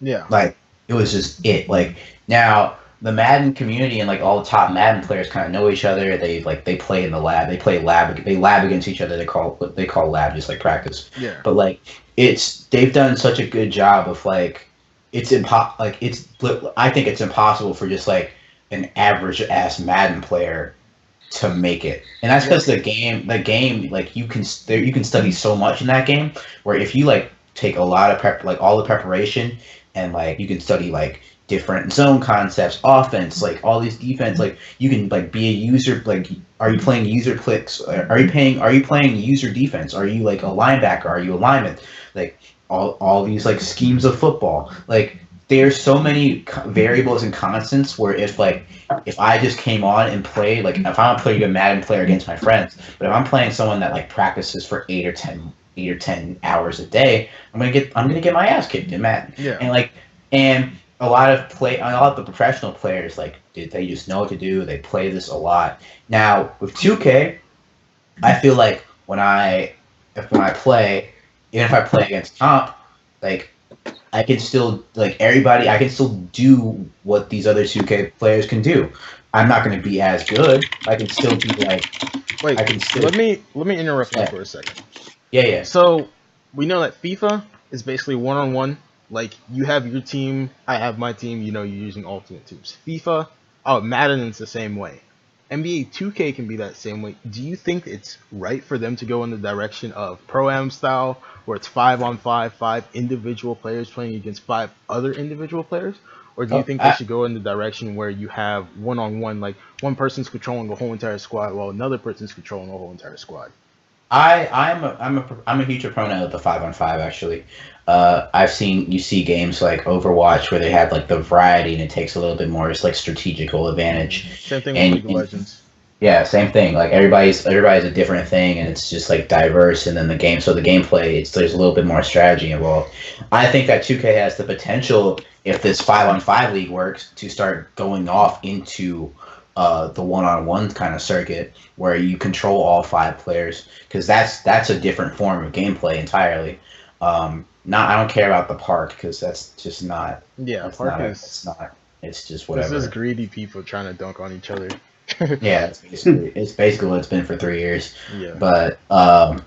Yeah. Like, it was just it. Like, now, the Madden community and, like, all the top Madden players kind of know each other. They play in the lab. They lab against each other. They call lab just like practice. Yeah. But, like, they've done such a good job of, like, I think it's impossible for just, like, an average-ass Madden player to make it, and that's because the game, like you can study so much in that game. Where if you like take a lot of all the preparation, and like you can study like different zone concepts, offense, like all these defense, like you can like be a user. Like, are you playing user clicks? Are you playing user defense? Are you like a linebacker? Are you a lineman? Like all these like schemes of football, like. There's so many variables and constants where if I just came on and played, like if I'm playing a Madden player against my friends, but if I'm playing someone that like practices for 8 or 10 hours a day, I'm gonna get my ass kicked in Madden. Yeah. And a lot of the professional players, like they just know what to do. They play this a lot. Now with 2K, I feel like when I play, even if I play against comp, like. I can still I can still do what these other 2K players can do. I'm not going to be as good. I can still be like. Wait, I can still, let me interrupt you for a second. Yeah. So we know that FIFA is basically one-on-one. Like you have your team, I have my team. You know, you're using alternate teams. Madden is the same way. NBA 2K can be that same way. Do you think it's right for them to go in the direction of Pro-Am style, where it's 5-on-5, 5 individual players playing against 5 other individual players? Or do you think they should go in the direction where you have one-on-one, like one person's controlling the whole entire squad while another person's controlling the whole entire squad? I'm a huge proponent of the 5-on-5 actually. You see games like Overwatch where they have like the variety and it takes a little bit more just like strategical advantage. Same thing with And, League of Legends. yeah, same thing. Like everybody's a different thing, and it's just like diverse. And then the gameplay, there's a little bit more strategy involved. I think that 2K has the potential, if this 5-on-5 league works, to start going off into the one-on-one kind of circuit where you control all 5 players, because that's a different form of gameplay entirely. Not I don't care about the park because that's just not. Yeah, It's Park not. is. It's not. It's just This whatever. is greedy people trying to dunk on each other. Yeah, it's basically what it's been for 3 years. Yeah. But I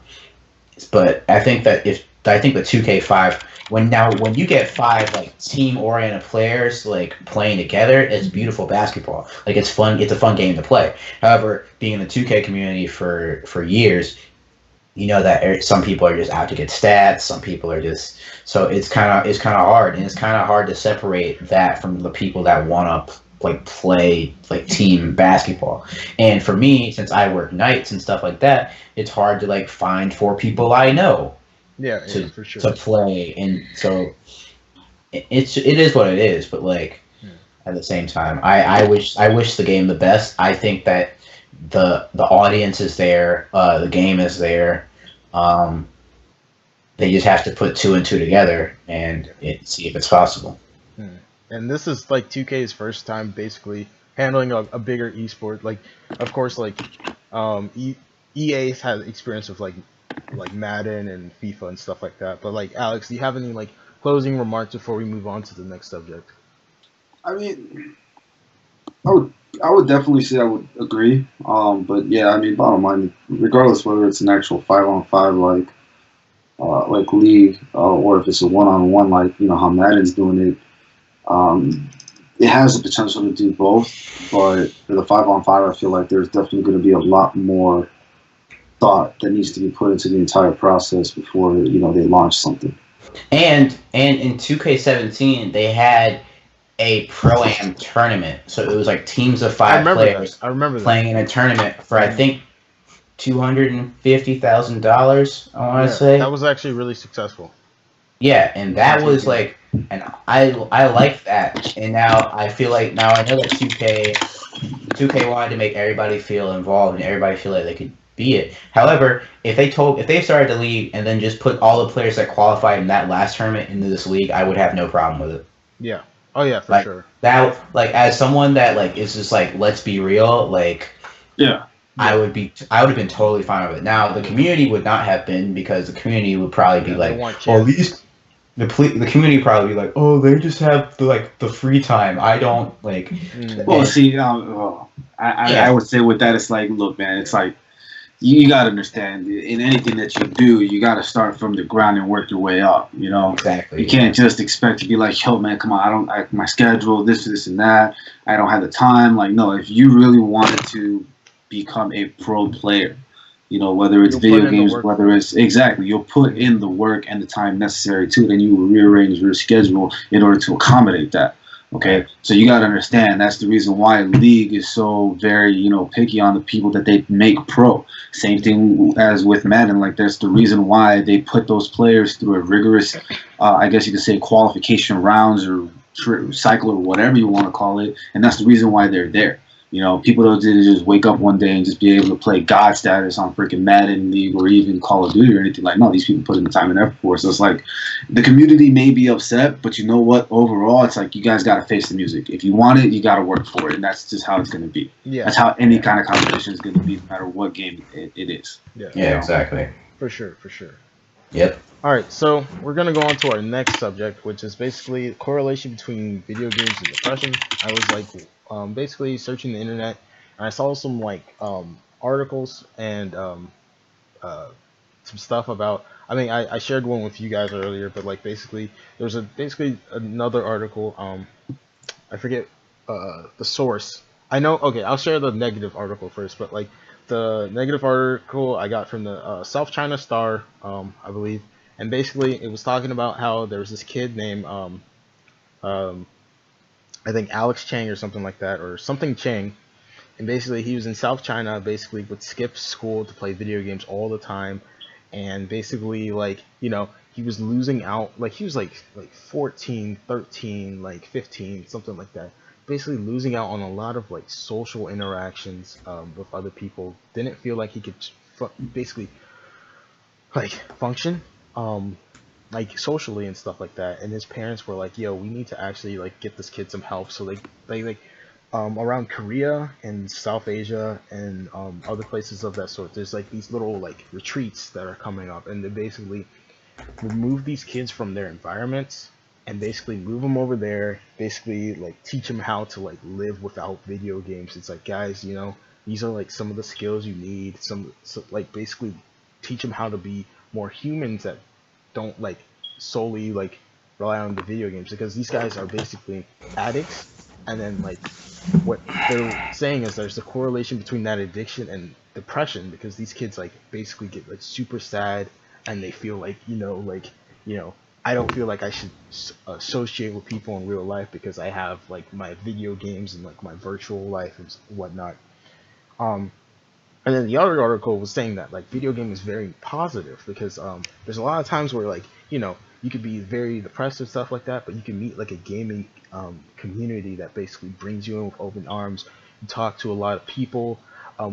think that I think the 2K5 when you get 5 like team oriented players like playing together, it's beautiful basketball. Like it's fun. It's a fun game to play. However, being in the 2K community for years, you know that some people are just out to get stats. Some people are just so it's kind of hard, and it's kind of hard to separate that from the people that want to like play like team basketball. And for me, since I work nights and stuff like that, it's hard to like find 4 people I know Yeah, to for sure. to play. And so it is what it is. But like at the same time, I wish the game the best. I think that the audience is there, the game is there. They just have to put 2 and 2 together and see if it's possible. And this is like 2K's first time basically handling a bigger esport. Like, of course, like EA's had experience with like Madden and FIFA and stuff like that. But like, Alex, do you have any like closing remarks before we move on to the next subject? I mean, I would definitely say I would agree. But yeah, I mean, bottom line, regardless whether it's an actual 5-on-5 like league, or if it's a 1-on-1 like how Madden's doing it, it has the potential to do both. But for the 5-on-5, I feel like there's definitely going to be a lot more thought that needs to be put into the entire process before they launch something. And in 2K17, they had a Pro-Am tournament. So it was like teams of 5 players I remember playing in a tournament for, I think, $250,000, I want to say. That was actually really successful. Yeah, and that was like, and I like that. And now I feel like, now I know that 2K wanted to make everybody feel involved and everybody feel like they could be it. However, if they started the league and then just put all the players that qualified in that last tournament into this league, I would have no problem with it. Yeah. Oh yeah, for sure. That, like, as someone that like is just like, let's be real, like, yeah, I would have been totally fine with it. Now the community would not have been, because the community would probably be like, oh, the community probably be like, oh, they just have the free time. I don't like. Well, see, I would say with that, it's like, look, man, it's like you got to understand, in anything that you do, you got to start from the ground and work your way up. Exactly. You can't just expect to be like, yo, man, come on, my schedule, this and that. I don't have the time. Like, no, if you really wanted to become a pro player, whether it's video games, whether it's you'll put in the work and the time necessary to it, and you will rearrange your schedule in order to accommodate that. Okay, so you got to understand that's the reason why League is so very picky on the people that they make pro. Same thing as with Madden. Like, that's the reason why they put those players through a rigorous, I guess you could say, qualification rounds or cycle or whatever you want to call it, and that's the reason why they're there. People don't just wake up one day and just be able to play God status on freaking Madden League or even Call of Duty or anything like. No, these people put in the time and effort for it. So it's like the community may be upset, but you know what? Overall, it's like you guys got to face the music. If you want it, you got to work for it, and that's just how it's going to be. Yeah, that's how any kind of competition is going to be, no matter what game it is. Yeah, exactly. For sure. Yep. All right, so we're gonna go on to our next subject, which is basically correlation between video games and depression. I was like, basically searching the internet, and I saw some articles and some stuff about. I mean, I shared one with you guys earlier, but like basically, there's another article. I forget the source. I know. Okay, I'll share the negative article first, but like the negative article I got from the South China Star, I believe. And basically, it was talking about how there was this kid named, I think Alex Chang or something like that, or something Chang, and basically he was in South China, basically would skip school to play video games all the time, and basically like he was losing out, like he was like 14, 13, like 15, something like that, basically losing out on a lot of like social interactions with other people. Didn't feel like he could basically like function like socially and stuff like that. And his parents were like, yo, we need to actually like get this kid some help. So they like around Korea and South Asia and other places of that sort, there's like these little like retreats that are coming up, and they basically remove these kids from their environments and basically move them over there, basically like teach them how to like live without video games. It's like, guys, these are like some of the skills you need, like basically teach them how to be more humans that don't like solely like rely on the video games, because these guys are basically addicts. And then like what they're saying is there's a correlation between that addiction and depression, because these kids like basically get like super sad, and they feel like I don't feel like I should associate with people in real life because I have like my video games and like my virtual life and whatnot. And then the other article was saying that like video game is very positive, because there's a lot of times where like you could be very depressed and stuff like that, but you can meet like a gaming community that basically brings you in with open arms. You talk to a lot of people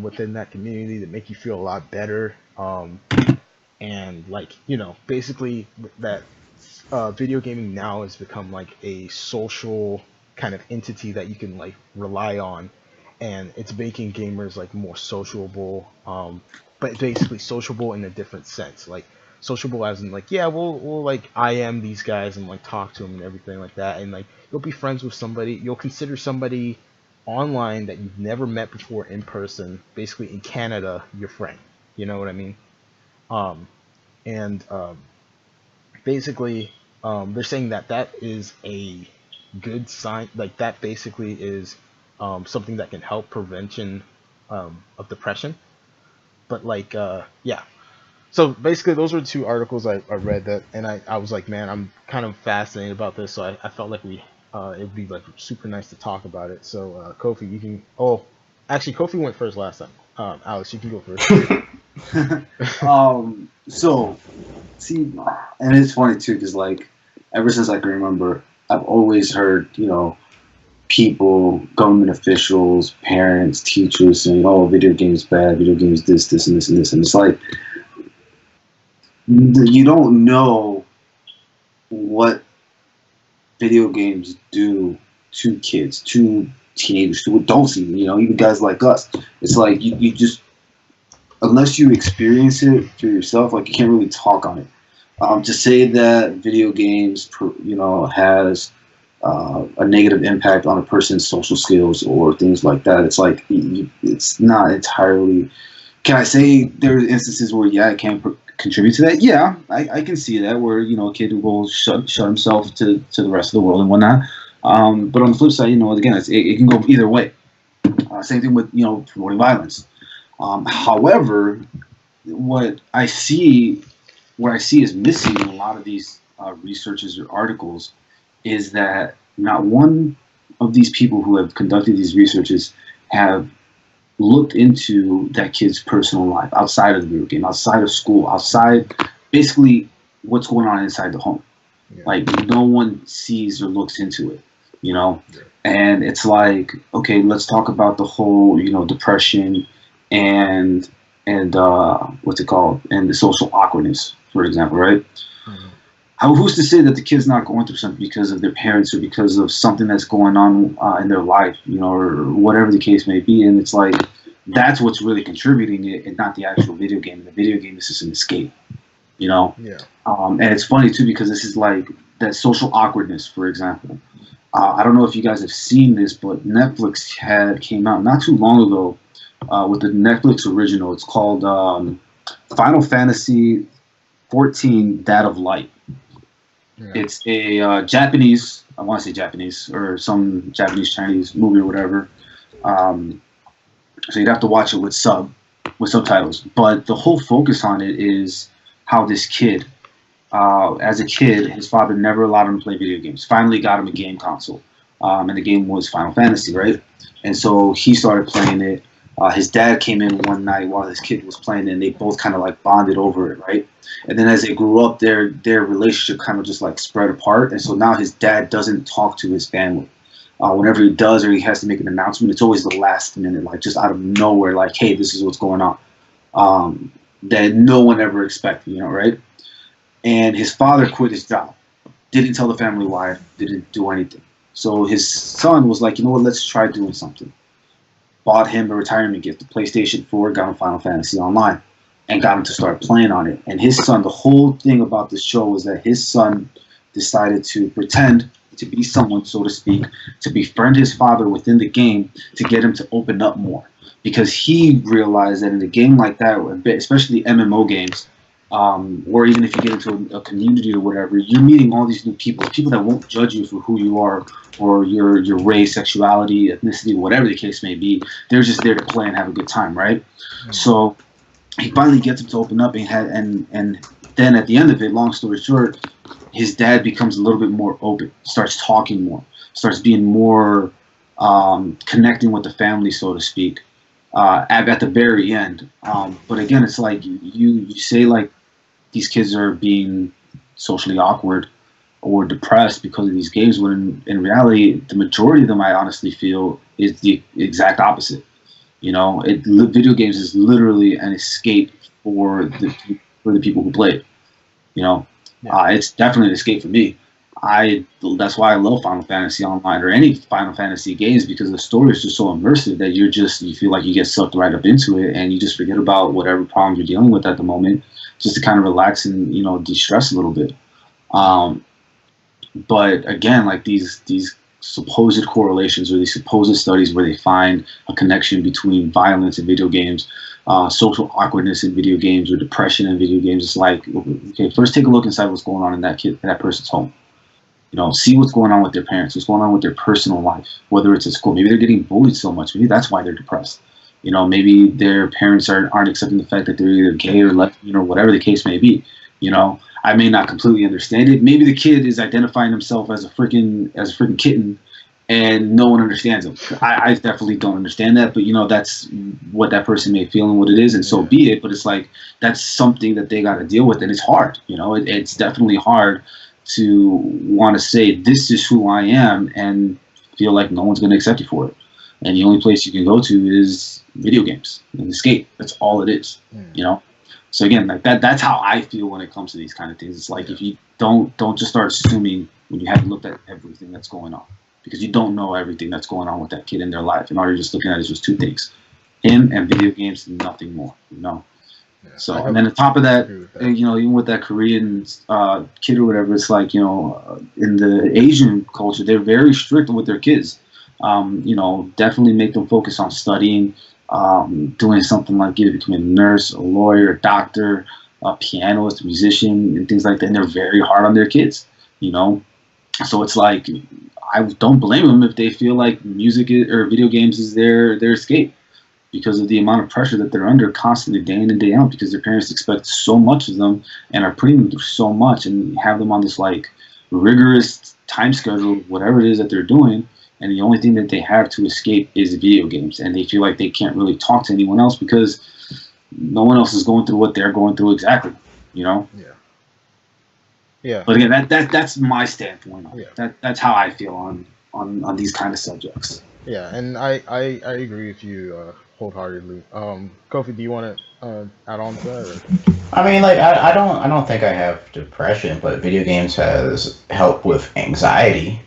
within that community that make you feel a lot better, and like basically that video gaming now has become like a social kind of entity that you can like rely on, and it's making gamers like more sociable, but basically sociable in a different sense, like sociable as in like, yeah, we'll like IM these guys and like talk to them and everything like that, and like you'll be friends with somebody, you'll consider somebody online that you've never met before in person, basically in Canada, your friend, you know what I mean? Basically they're saying that is a good sign, like that basically is something that can help prevention of depression. But like yeah, so basically those were the two articles I read that, and I was like, man, I'm kind of fascinated about this, so I felt like it'd be like super nice to talk about it. So Kofi, you can, actually Kofi went first last time. Alex, you can go first. So see, and it's funny too, because like ever since I can remember, I've always heard people, government officials, parents, teachers saying, oh, video games bad, video games this and this and this, and it's like you don't know what video games do to kids, to teenagers, to adults, even guys like us. It's like you just, unless you experience it for yourself, like you can't really talk on it. To say that video games, has a negative impact on a person's social skills or things like that, it's like it's not entirely. Can I say there are instances where it can contribute to that? Yeah, I can see that, where a kid will shut himself to the rest of the world and whatnot. But on the flip side, again, it can go either way. Same thing with promoting violence. However, what I see is missing in a lot of these researches or articles is that not one of these people who have conducted these researches have looked into that kid's personal life outside of the video game, outside of school, outside basically what's going on inside the home. Yeah. Like no one sees or looks into it, Yeah. And it's like, okay, let's talk about the whole, depression and what's it called, and the social awkwardness, for example, right? Mm-hmm. Who's to say that the kid's not going through something because of their parents or because of something that's going on in their life, or whatever the case may be? And it's like, that's what's really contributing it, and not the actual video game. The video game is just an escape, Yeah. And it's funny too, because this is like that social awkwardness, for example. I don't know if you guys have seen this, but Netflix came out not too long ago with the Netflix original. It's called Final Fantasy 14 Dead of Light. Yeah. It's a Japanese, I want to say Japanese, or some Japanese-Chinese movie or whatever. So you'd have to watch it with subtitles. But the whole focus on it is how this kid, as a kid, his father never allowed him to play video games. Finally got him a game console. and the game was Final Fantasy, right? And so he started playing it. His dad came in one night while his kid was playing it, and they both kind of like bonded over it, right? And then as they grew up, their relationship kind of just like spread apart, and so now his dad doesn't talk to his family. Whenever he does or he has to make an announcement, it's always the last minute, like just out of nowhere, like, hey, this is what's going on, that no one ever expected, you know, right? And his father quit his job, didn't tell the family why, didn't do anything. So his son was like, you know what, let's try doing something. Bought him a retirement gift, the PlayStation 4, got him Final Fantasy Online, and got him to start playing on it. And his son, the whole thing about this show was that his son decided to pretend to be someone, so to speak, to befriend his father within the game to get him to open up more. Because he realized that in a game like that, especially MMO games, or even if you get into a community or whatever, you're meeting all these new people that won't judge you for who you are or your race, sexuality, ethnicity, whatever the case may be. They're just there to play and have a good time, right? Mm-hmm. So he finally gets him to open up, and then at the end of it, long story short, his dad becomes a little bit more open, starts talking more, starts being more connecting with the family, so to speak, at the very end. But again, it's like you say like these kids are being socially awkward or depressed because of these games, when in reality, the majority of them, I honestly feel, is the exact opposite. You know, video games is literally an escape for the people who play it. You know, it's definitely an escape for me. That's why I love Final Fantasy Online or any Final Fantasy games, because the story is just so immersive that you feel like you get sucked right up into it, and you just forget about whatever problems you're dealing with at the moment, just to kind of relax and, you know, de-stress a little bit. But again, like these supposed correlations or these supposed studies where they find a connection between violence in video games, social awkwardness in video games, or depression in video games, it's like, okay, first take a look inside what's going on in that person's home. You know, see what's going on with their parents, what's going on with their personal life, whether it's at school. Maybe they're getting bullied so much. Maybe that's why they're depressed. You know, maybe their parents aren't accepting the fact that they're either gay or lesbian or whatever the case may be. You know, I may not completely understand it. Maybe the kid is identifying himself as a freaking kitten, and no one understands him. I definitely don't understand that, but you know, that's what that person may feel and what it is, and so be it. But it's like, that's something that they got to deal with, and it's hard. You know, it's definitely hard to want to say this is who I am and feel like no one's going to accept you for it. And the only place you can go to is video games and escape. That's all it is. You know. So again, like that's how I feel when it comes to these kind of things. It's like, if you don't just start assuming when you haven't looked at everything that's going on, because you don't know everything that's going on with that kid in their life, and all you're just looking at is just two things: him and video games, and nothing more. You know. Yeah, so, and then on top of that, you know, even with that Korean kid or whatever, it's like, you know, in the Asian culture, they're very strict with their kids. You know, definitely make them focus on studying, doing something like either becoming a nurse, a lawyer, a doctor, a pianist, a musician, and things like that. And they're very hard on their kids, you know. So it's like, I don't blame them if they feel like music or video games is their escape, because of the amount of pressure that they're under constantly, day in and day out, because their parents expect so much of them and are putting them through so much, and have them on this like rigorous time schedule, whatever it is that they're doing, and the only thing that they have to escape is video games, and they feel like they can't really talk to anyone else because no one else is going through what they're going through exactly, you know? Yeah. But again, that's my standpoint on it. That's how I feel on these kind of subjects. Yeah, and I agree with you wholeheartedly. Kofi, do you want to add on to that? Or? I mean, like, I don't think I have depression, but video games has helped with anxiety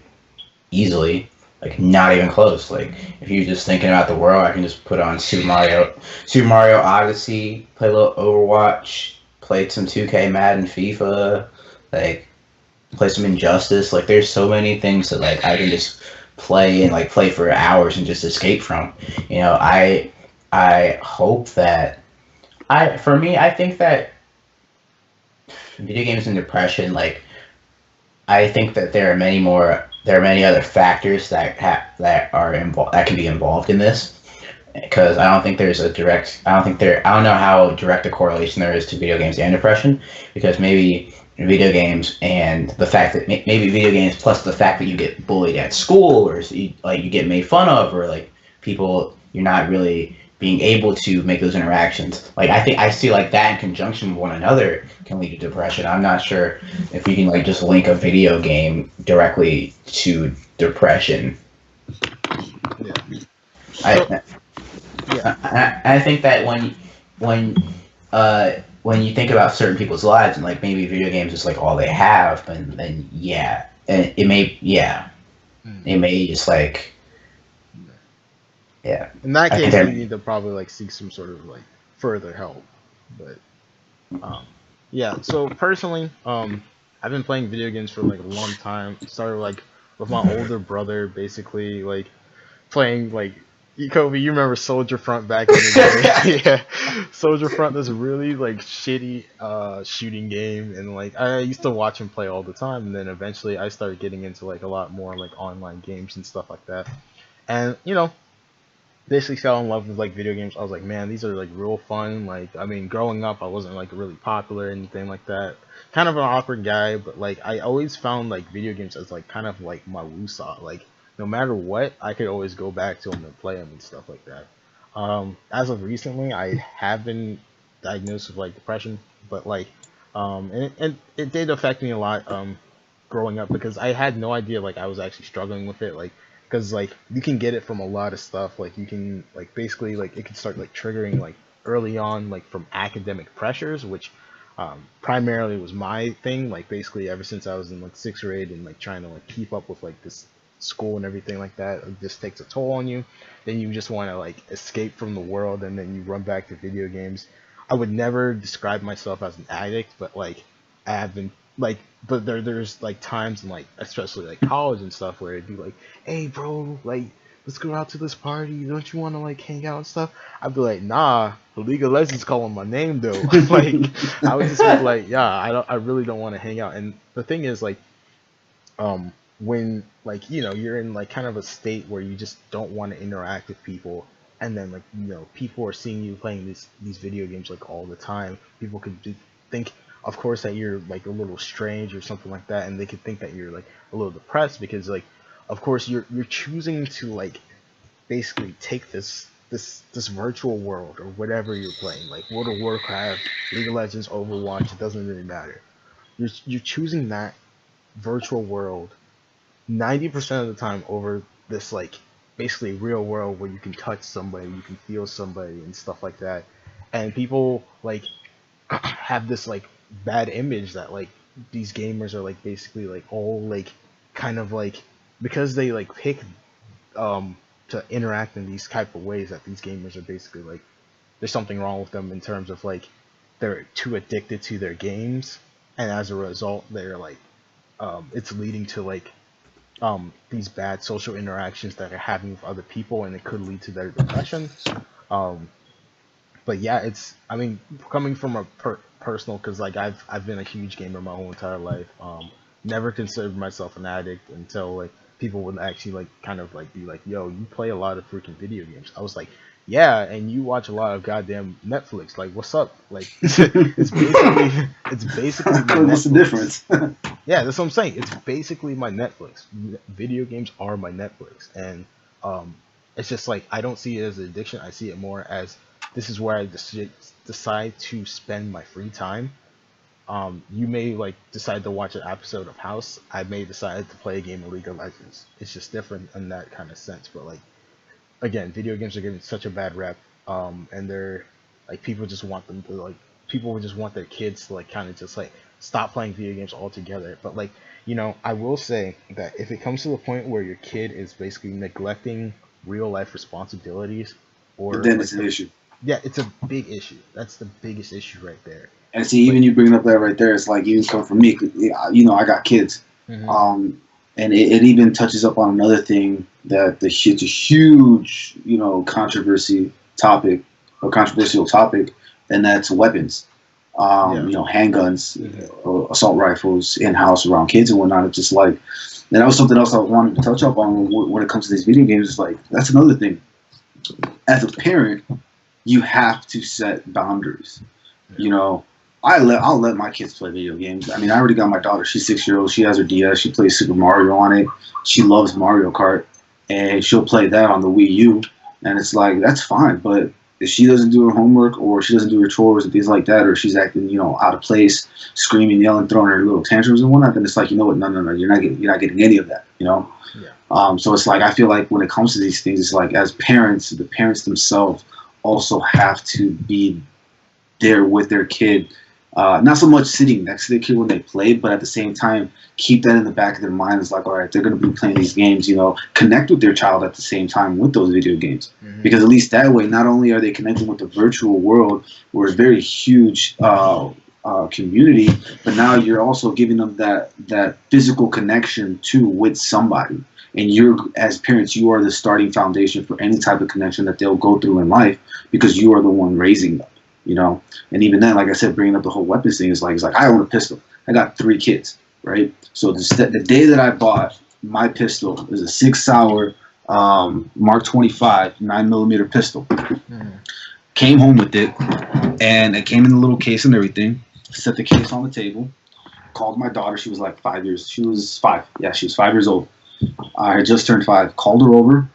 easily. Like, not even close. Like, if you're just thinking about the world, I can just put on Super Mario Odyssey, play a little Overwatch, play some 2K, Madden, FIFA, like, play some Injustice. Like, there's so many things that, like, I can just play and, like, play for hours and just escape from. You know, I hope that, for me, I think that video games and depression, like, I think that there are many other factors that can be involved in this, because I don't know how direct a correlation there is to video games and depression, because maybe video games and the fact that maybe video games plus the fact that you get bullied at school or you get made fun of or like people you're not really being able to make those interactions. Like I see like that in conjunction with one another can lead to depression. I'm not sure if we can like just link a video game directly to depression. Yeah. I think that when you think about certain people's lives and like maybe video games is like all they have, and then it may just like In that case, you need to probably like seek some sort of like further help. But yeah. So personally, I've been playing video games for like a long time. Started like with my older brother, basically like playing like. Kobe, you remember Soldier Front back in the day? Yeah, Soldier Front, this really like shitty shooting game, and like I used to watch him play all the time, and then eventually I started getting into like a lot more like online games and stuff like that, and you know, basically fell in love with like video games. I was like, man, these are like real fun. Like, I mean, growing up, I wasn't like really popular or anything like that. Kind of an awkward guy, but like I always found like video games as like kind of like my woosah. Like, no matter what, I could always go back to them and play them and stuff like that. As of recently, I have been diagnosed with like depression, but like, and it did affect me a lot growing up because I had no idea like I was actually struggling with it, like because like you can get it from a lot of stuff, like you can like basically like it can start like triggering like early on like from academic pressures, which primarily was my thing, like basically ever since I was in like 6th grade and like trying to like keep up with like this school and everything like that. It just takes a toll on you. Then you just want to like escape from the world, and then you run back to video games. I would never describe myself as an addict, but like I have been like, but there's like times in like especially like college and stuff where it'd be like, hey bro, like let's go out to this party, don't you want to like hang out and stuff? I'd be like, nah, the League of Legends calling my name though. Like I would just be like, yeah, I really don't want to hang out. And the thing is like when like you know you're in like kind of a state where you just don't want to interact with people, and then like you know people are seeing you playing these video games like all the time, people could think of course that you're like a little strange or something like that, and they could think that you're like a little depressed because like of course you're choosing to like basically take this virtual world or whatever you're playing, like World of Warcraft, League of Legends, Overwatch, it doesn't really matter. You're choosing that virtual world 90% of the time over this like basically real world where you can touch somebody, you can feel somebody and stuff like that. And people like have this like bad image that like these gamers are like basically like all like kind of like because they like pick to interact in these type of ways that these gamers are basically like there's something wrong with them in terms of like they're too addicted to their games, and as a result they're like it's leading to like these bad social interactions that are having with other people, and it could lead to their depression. But yeah, it's I mean coming from a personal, because like I've been a huge gamer my whole entire life. Never considered myself an addict until like people would actually like kind of like be like, yo, you play a lot of freaking video games. I was like, yeah, and you watch a lot of goddamn Netflix. Like, what's up? Like, it's basically my what's the difference? Yeah, that's what I'm saying. It's basically my Netflix. Video games are my Netflix, and it's just like I don't see it as an addiction. I see it more as this is where I decide to spend my free time. You may like decide to watch an episode of House. I may decide to play a game of League of Legends. It's just different in that kind of sense. But like, again, video games are getting such a bad rep, and they're like people just want them to like people would just want their kids to like kind of just like stop playing video games altogether. But like, you know, I will say that if it comes to the point where your kid is basically neglecting real life responsibilities, or then it's an issue. Yeah, it's a big issue. That's the biggest issue right there. And see, even you bringing up that right there, it's like even coming from me. You know, I got kids, and it even touches up on another thing that it's a huge, you know, controversial topic, and that's weapons. You know, handguns, assault rifles in house around kids and whatnot. It's just like, and that was something else I wanted to touch up on when it comes to these video games. It's like that's another thing. As a parent, you have to set boundaries. You know, I'll let my kids play video games. I mean, I already got my daughter. She's 6 years old. She has her DS. She plays Super Mario on it. She loves Mario Kart, and she'll play that on the Wii U. And it's like, that's fine. But if she doesn't do her homework, or she doesn't do her chores and things like that, or she's acting, out of place, screaming, yelling, throwing her little tantrums and whatnot, then it's like, you know what? No, you're not getting any of that. Yeah. So it's like, I feel like when it comes to these things, it's like, as parents, the parents themselves also have to be there with their kid. Not so much sitting next to the kid when they play, but at the same time, keep that in the back of their mind. It's like, all right, they're going to be playing these games, connect with their child at the same time with those video games. Mm-hmm. Because at least that way, not only are they connecting with the virtual world, where it's a very huge community, but now you're also giving them that physical connection with somebody. And you're, as parents, you are the starting foundation for any type of connection that they'll go through in life, because you are the one raising them. And even then, like I said, bringing up the whole weapons thing is like, I own a pistol. I got 3 kids, right? So the day that I bought my pistol is a 6 Sauer Mark 25 9mm pistol. Mm-hmm. Came home with it, and it came in a little case and everything. Set the case on the table. Called my daughter. She was like 5 years. She was 5. Yeah, she was 5 years old. I had just turned 5. Called her over,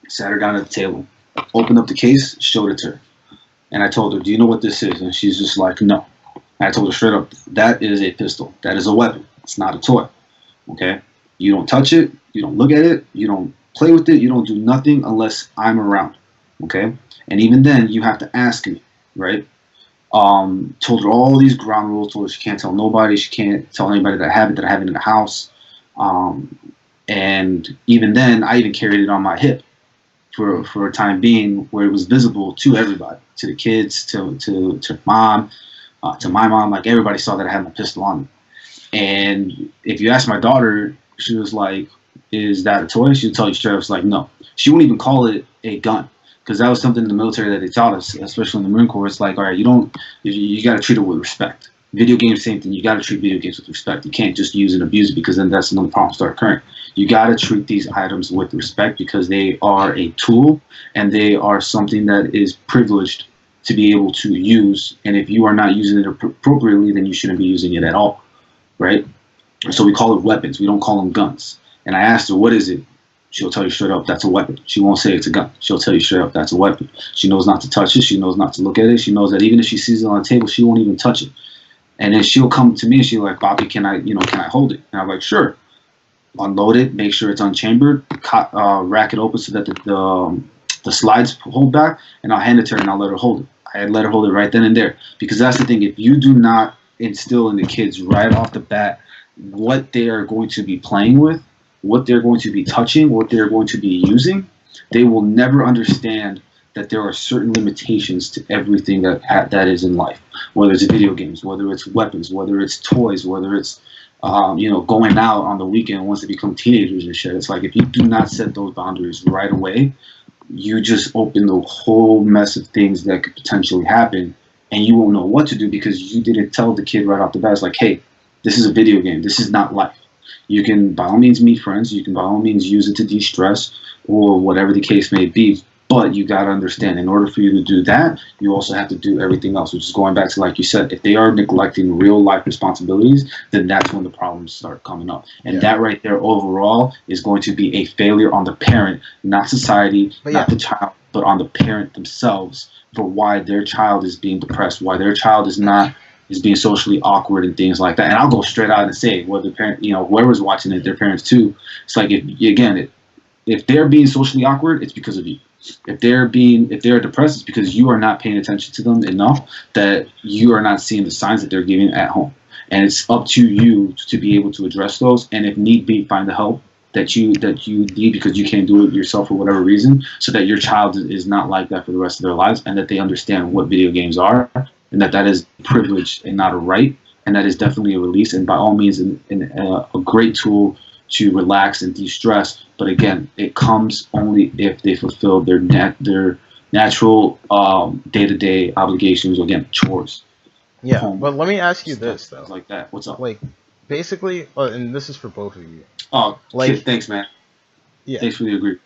sat her down at the table, opened up the case, showed it to her. And I told her, do you know what this is? And she's just like, no. And I told her straight up, that is a pistol. That is a weapon. It's not a toy. Okay? You don't touch it. You don't look at it. You don't play with it. You don't do nothing unless I'm around. Okay? And even then, you have to ask me, right? Told her all these ground rules. Told her she can't tell nobody. She can't tell anybody that I have it in the house. And even then, I even carried it on my hip for a time being, where it was visible to everybody, to the kids, to mom, to my mom. Like, everybody saw that I had my pistol on me. And if you ask my daughter, she was like, is that a toy? She'll tell you straight up, it's like, no. She won't even call it a gun, because that was something in the military that they taught us, especially in the Marine Corps. It's like, all right, you got to treat it with respect. Video games, same thing. You got to treat video games with respect. You can't just use and abuse it, because then that's when the problems start occurring. You got to treat these items with respect, because they are a tool, and they are something that is privileged to be able to use. And if you are not using it appropriately, then you shouldn't be using it at all, right? So we call it weapons. We don't call them guns. And I asked her, what is it? She'll tell you straight up, that's a weapon. She won't say it's a gun. She'll tell you straight up, that's a weapon. She knows not to touch it. She knows not to look at it. She knows that even if she sees it on the table, she won't even touch it. And then she'll come to me and she'll like, Bobby, can I hold it? And I'm like, sure. Unload it, make sure it's unchambered, rack it open so that the slides hold back, and I'll hand it to her and I'll let her hold it. I let her hold it right then and there, because that's the thing. If you do not instill in the kids right off the bat what they are going to be playing with, what they're going to be touching, what they're going to be using, they will never understand that there are certain limitations to everything that is in life. Whether it's video games, whether it's weapons, whether it's toys, whether it's going out on the weekend once they become teenagers and shit. It's like, if you do not set those boundaries right away, you just open the whole mess of things that could potentially happen, and you won't know what to do because you didn't tell the kid right off the bat. It's like, hey, this is a video game. This is not life. You can by all means meet friends. You can by all means use it to de-stress or whatever the case may be. But you got to understand, in order for you to do that, you also have to do everything else, which is going back to, like you said, if they are neglecting real life responsibilities, then that's when the problems start coming up. And that right there overall is going to be a failure on the parent, not society, not the child, but on the parent themselves, for why their child is being depressed, why their child is being socially awkward and things like that. And I'll go straight out and say, whether the parent, whoever's watching it, their parents too, it's like, if they're being socially awkward, it's because of you. If they're depressed, it's because you are not paying attention to them enough, that you are not seeing the signs that they're giving at home. And it's up to you to be able to address those, and if need be, find the help that you need, because you can't do it yourself for whatever reason, so that your child is not like that for the rest of their lives, and that they understand what video games are, and that is privilege and not a right, and that is definitely a release, and by all means a great tool to relax and de-stress. But again, it comes only if they fulfill their natural day-to-day obligations, again, chores. Yeah, but let me ask you this, though. Like that. What's up? Like, basically, and this is for both of you. Oh, like, thanks, man. Yeah. Thanks for the agree.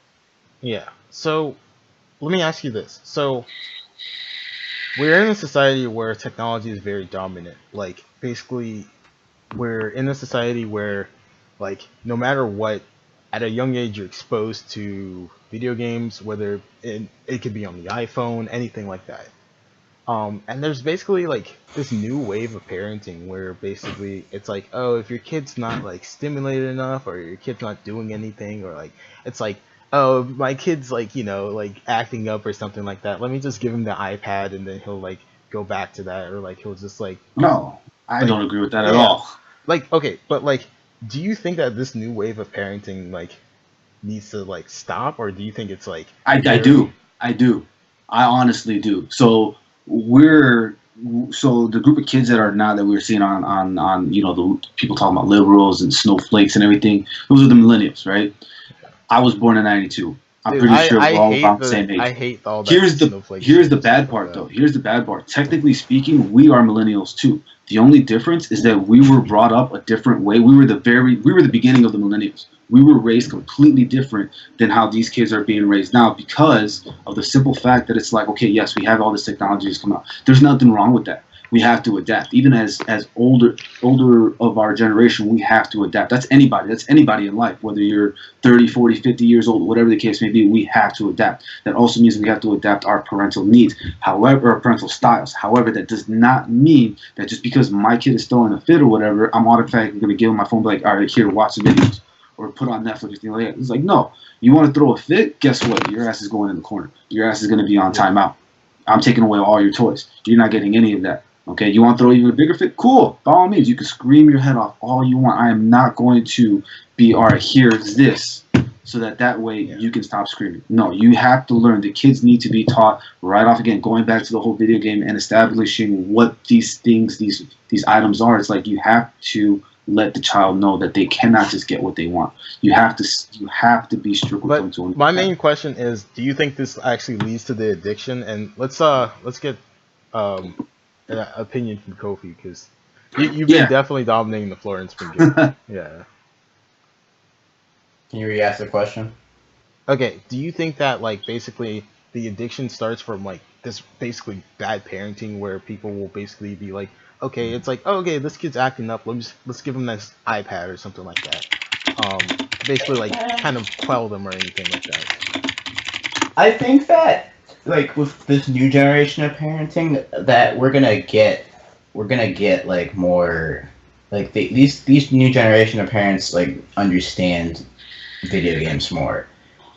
Yeah. So, let me ask you this. So, we're in a society where technology is very dominant. Like basically, we're in a society where, like, no matter what, at a young age you're exposed to video games, whether it could be on the iPhone, anything like that. And there's basically like this new wave of parenting where basically it's like, oh, if your kid's not like stimulated enough, or your kid's not doing anything, or like it's like, oh, my kid's like, like acting up or something like that. Let me just give him the iPad and then he'll like go back to that, or like he'll just like, No, I like, don't agree with that at yeah. all. Like, okay, but like, do you think that this new wave of parenting like needs to like stop, or do you think it's like I do. I honestly do. So the group of kids that are now that we're seeing on the people talking about liberals and snowflakes and everything. Those are the millennials, right? I was born in '92. I'm Dude, pretty sure we're all hate about the same age. I hate all that. Here's snowflake the shit bad stuff part like though. that. Here's the bad part. Technically speaking, we are millennials too. The only difference is that we were brought up a different way. We were the beginning of the millennials. We were raised completely different than how these kids are being raised now, because of the simple fact that it's like, okay, yes, we have all this technology that's come out. There's nothing wrong with that. We have to adapt. Even as older of our generation, we have to adapt. That's anybody in life, whether you're 30, 40, 50 years old, whatever the case may be, we have to adapt. That also means we have to adapt our parental needs, however, our parental styles. However, that does not mean that just because my kid is throwing a fit or whatever, I'm automatically going to give him my phone and be like, all right, here, watch the videos, or put on Netflix or anything like that. It's like, no, you want to throw a fit? Guess what? Your ass is going in the corner. Your ass is going to be on timeout. I'm taking away all your toys. You're not getting any of that. Okay, you want to throw even a bigger fit? Cool. By all means, you can scream your head off all you want. I am not going to be, all right, here's this, so that way you can stop screaming. No, you have to learn. The kids need to be taught right off, again, going back to the whole video game and establishing what these things, these items are. It's like you have to let the child know that they cannot just get what they want. You have to be strict with them. But my main question is, do you think this actually leads to the addiction? And let's get an opinion from Kofi, because you've been definitely dominating the floor and it's been good. Yeah. Can you re-ask the question? Okay, do you think that like basically the addiction starts from like this basically bad parenting where people will basically be like, okay, it's like, oh, okay, this kid's acting up, let's give him this iPad or something like that. Basically like kind of quell them or anything like that. I think that like with this new generation of parenting, that we're gonna get like more like these new generation of parents like understand video games more.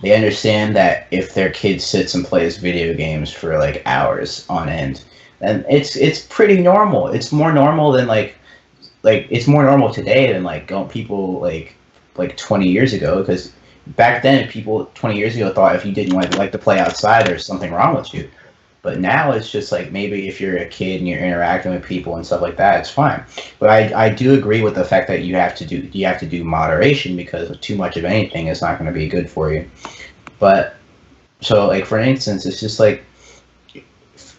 They understand that if their kid sits and plays video games for like hours on end, then it's pretty normal. It's more normal than like it's more normal today than like people like 20 years ago, because back then, people 20 years ago thought if you didn't like to play outside, there's something wrong with you. But now it's just like, maybe if you're a kid and you're interacting with people and stuff like that, it's fine. But I do agree with the fact that you have to do moderation, because too much of anything is not going to be good for you. But so like for instance, it's just like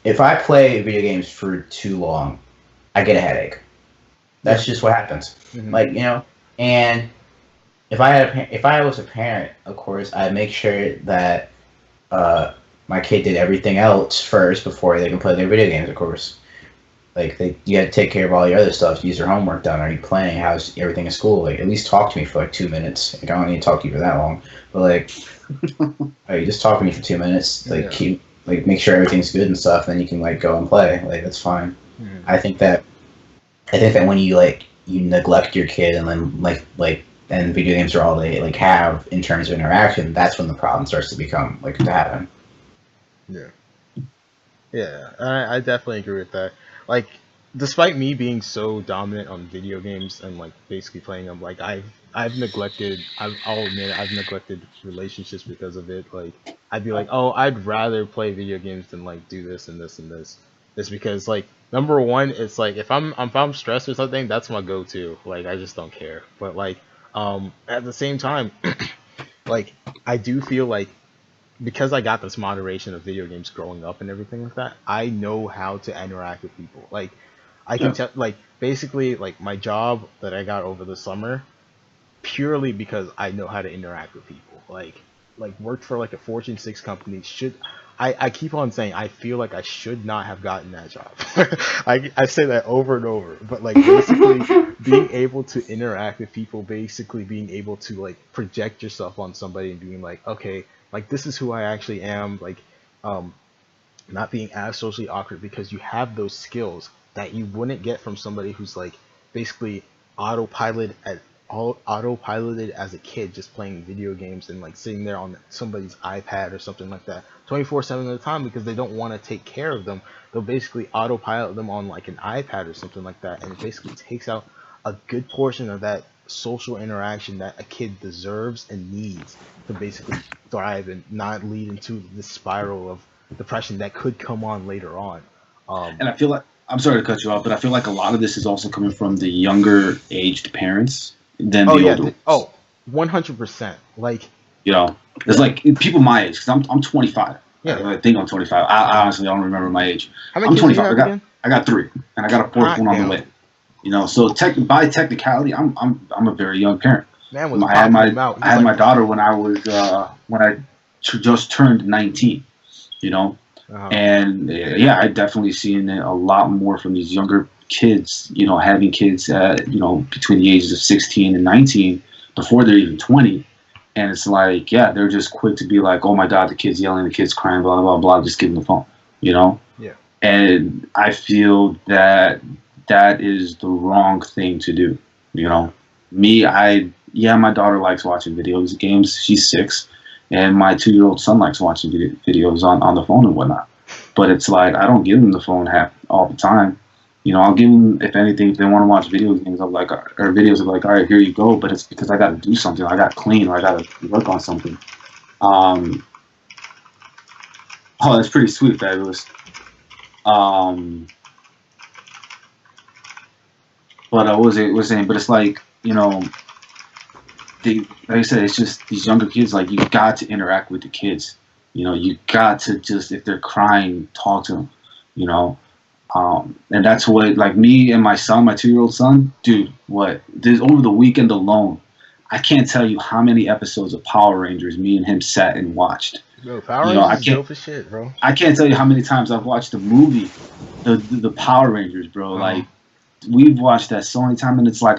if I play video games for too long, I get a headache. That's just what happens. Mm-hmm. Like, and if I was a parent, of course, I'd make sure that my kid did everything else first before they can play their video games, of course. Like, you had to take care of all your other stuff, use your homework done. Are you playing? How's everything in school? Like, at least talk to me for like 2 minutes. Like, I don't need to talk to you for that long. But like, you just talk to me for 2 minutes. Like, make sure everything's good and stuff. Then you can like go and play. Like, that's fine. Mm-hmm. I think that when you neglect your kid and then and video games are all they like have in terms of interaction, that's when the problem starts to become to happen. Yeah, I definitely agree with that. Like, despite me being so dominant on video games and like basically playing them, like I'll admit I've neglected relationships because of it. Like, I'd be like, oh, I'd rather play video games than like do this and this and this. It's because like, number one, it's like if I'm stressed or something, that's my go-to. Like, I just don't care. But like, at the same time, like, I do feel like because I got this moderation of video games growing up and everything like that, I know how to interact with people. Like, I can tell, like, basically, like, my job that I got over the summer, purely because I know how to interact with people. Like worked for like a Fortune 6 company. I keep on saying I feel like I should not have gotten that job. I say that over and over, but like basically being able to interact with people, basically being able to like project yourself on somebody and being like, okay, like this is who I actually am, like not being as socially awkward because you have those skills that you wouldn't get from somebody who's like basically autopiloted as a kid, just playing video games and like sitting there on somebody's iPad or something like that 24/7 at a time because they don't want to take care of them. They'll basically autopilot them on like an iPad or something like that, and it basically takes out a good portion of that social interaction that a kid deserves and needs to basically thrive and not lead into this spiral of depression that could come on later on. And I feel like, I'm sorry to cut you off, but I feel like a lot of this is also coming from the younger aged parents than the older. 100%. Like, you know, it's like people my age, because I'm 25. Yeah. I think I'm 25. I honestly don't remember my age. How many I'm kids do you 25. have again? I got 3, and I got a 4th one on the way. You know, so by technicality, I'm a very young parent. Man was I had my daughter when I was just turned 19. You know, and yeah, I definitely seen it a lot more from these younger kids. You know, having kids you know, between the ages of 16 and 19 before they're even 20. And it's like, yeah, they're just quick to be like, oh my God, the kid's yelling, the kid's crying, blah, blah, blah, just give them the phone, you know? Yeah. And I feel that that is the wrong thing to do, you know? My daughter likes watching video games. She's 6. And my 2-year-old son likes watching videos on the phone and whatnot. But it's like, I don't give them the phone all the time. You know, I'll give them, if anything, if they want to watch video games, or videos of like, all right, here you go. But it's because I got to do something. I got to clean, or I got to work on something. Oh, that's pretty sweet, Fabulous. But what was saying? But it's like, you know, like I said, it's just these younger kids. Like, you got to interact with the kids. You know, you got to just, if they're crying, talk to them. You know. And that's what, like, me and my son, my 2-year-old son, dude, over the weekend alone, I can't tell you how many episodes of Power Rangers me and him sat and watched. Bro, Power Rangers is dope as shit, bro. I can't tell you how many times I've watched the movie, the Power Rangers, bro. Like, we've watched that so many times, and it's like,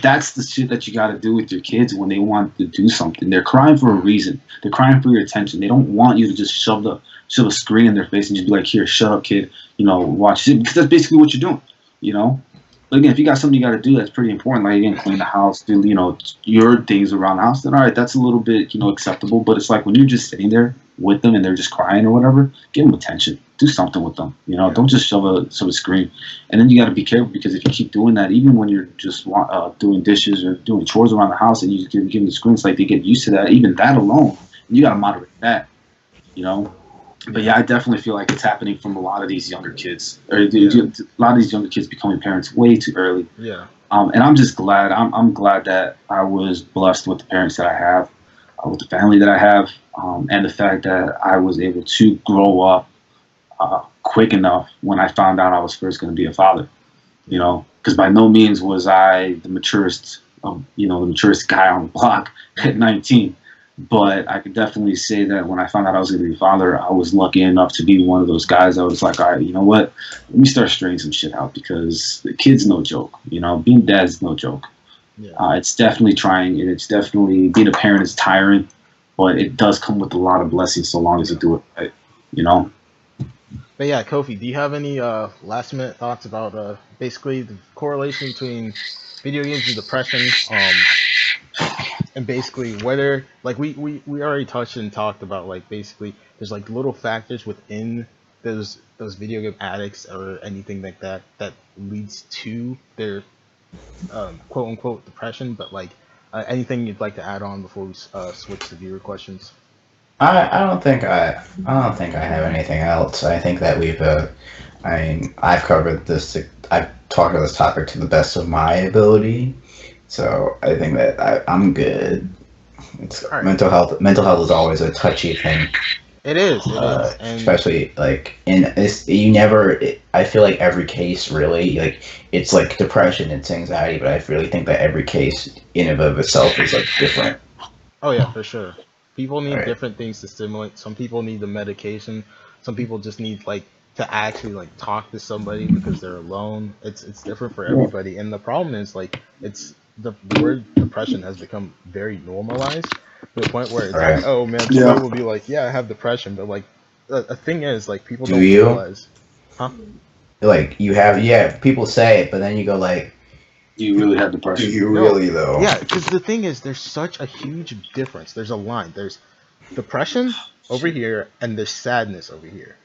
that's the shit that you got to do with your kids when they want to do something. They're crying for a reason. They're crying for your attention. They don't want you to just shove a screen in their face and just be like, here, shut up, kid. You know, watch it, because that's basically what you're doing, you know? But again, if you got something you got to do, that's pretty important. Like, again, clean the house, do, you know, your things around the house, then all right, that's a little bit, you know, acceptable. But it's like when you're just sitting there with them and they're just crying or whatever, give them attention. Do something with them, you know? Yeah. Don't just shove a screen. And then you got to be careful, because if you keep doing that, even when you're just doing dishes or doing chores around the house and you just give them the screens, like, they get used to that. Even that alone, you got to moderate that, you know? But yeah, I definitely feel like it's happening from a lot of these younger kids. A lot of these younger kids becoming parents way too early. Yeah. And I'm just glad. I'm glad that I was blessed with the parents that I have, with the family that I have, and the fact that I was able to grow up quick enough when I found out I was first going to be a father. You know, because by no means was I the maturest guy on the block at 19. But I could definitely say that when I found out I was going to be a father, I was lucky enough to be one of those guys that was like, all right, you know what? Let me start straightening some shit out, because the kid's no joke. You know, being dad's no joke. Yeah. It's definitely trying, and it's definitely, being a parent is tiring, but it does come with a lot of blessings so long as you do it right, you know? But yeah, Kofi, do you have any last minute thoughts about basically the correlation between video games and depression? And basically whether, like, we already touched and talked about, like, basically there's like little factors within those video game addicts or anything like that leads to their quote unquote depression. But like anything you'd like to add on before we switch to viewer questions? I don't think I have anything else. I think that I've covered this. I've talked about this topic to the best of my ability. So I think that I'm good. Right. Mental health is always a touchy thing. It is. And especially like I feel like every case really, like, it's like depression, it's anxiety, but I really think that every case in and of itself is like different. Oh yeah, for sure. People need Right. different things to stimulate. Some people need the medication. Some people just need like to actually like talk to somebody because they're alone. It's different for everybody. And the problem is like it's the word depression has become very normalized to the point where it's Right. like, oh man, somebody Yeah. will be like, yeah, I have depression, but like the thing is like people Do don't you? realize, huh? Like you have, yeah, people say it, but then you go like, Do you really have do depression? you No. really though? Yeah, because the thing is, there's such a huge difference. There's a line. There's depression over here, and there's sadness over here.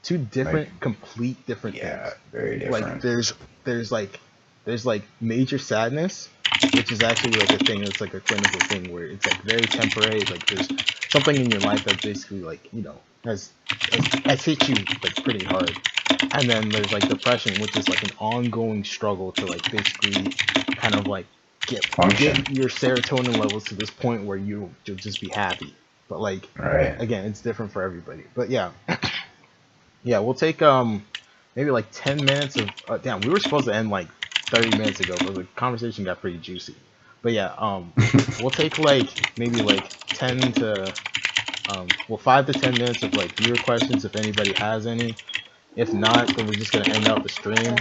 Two different, complete different Yeah, things. very different. Like there's like major sadness, which is actually like a thing. It's like a clinical thing where it's like very temporary. Like there's something in your life that basically like has hit you like pretty hard. And then there's like depression, which is like an ongoing struggle to like basically kind of like Function. get your serotonin levels to this point where you'll just be happy. But like Right. again, it's different for everybody. But yeah, yeah, we'll take maybe like 10 minutes of damn. We were supposed to end like 30 minutes ago, but the conversation got pretty juicy. But yeah, we'll take like maybe like 10 to 5 to 10 minutes of like viewer questions if anybody has any. If not, then we're just gonna end out the stream.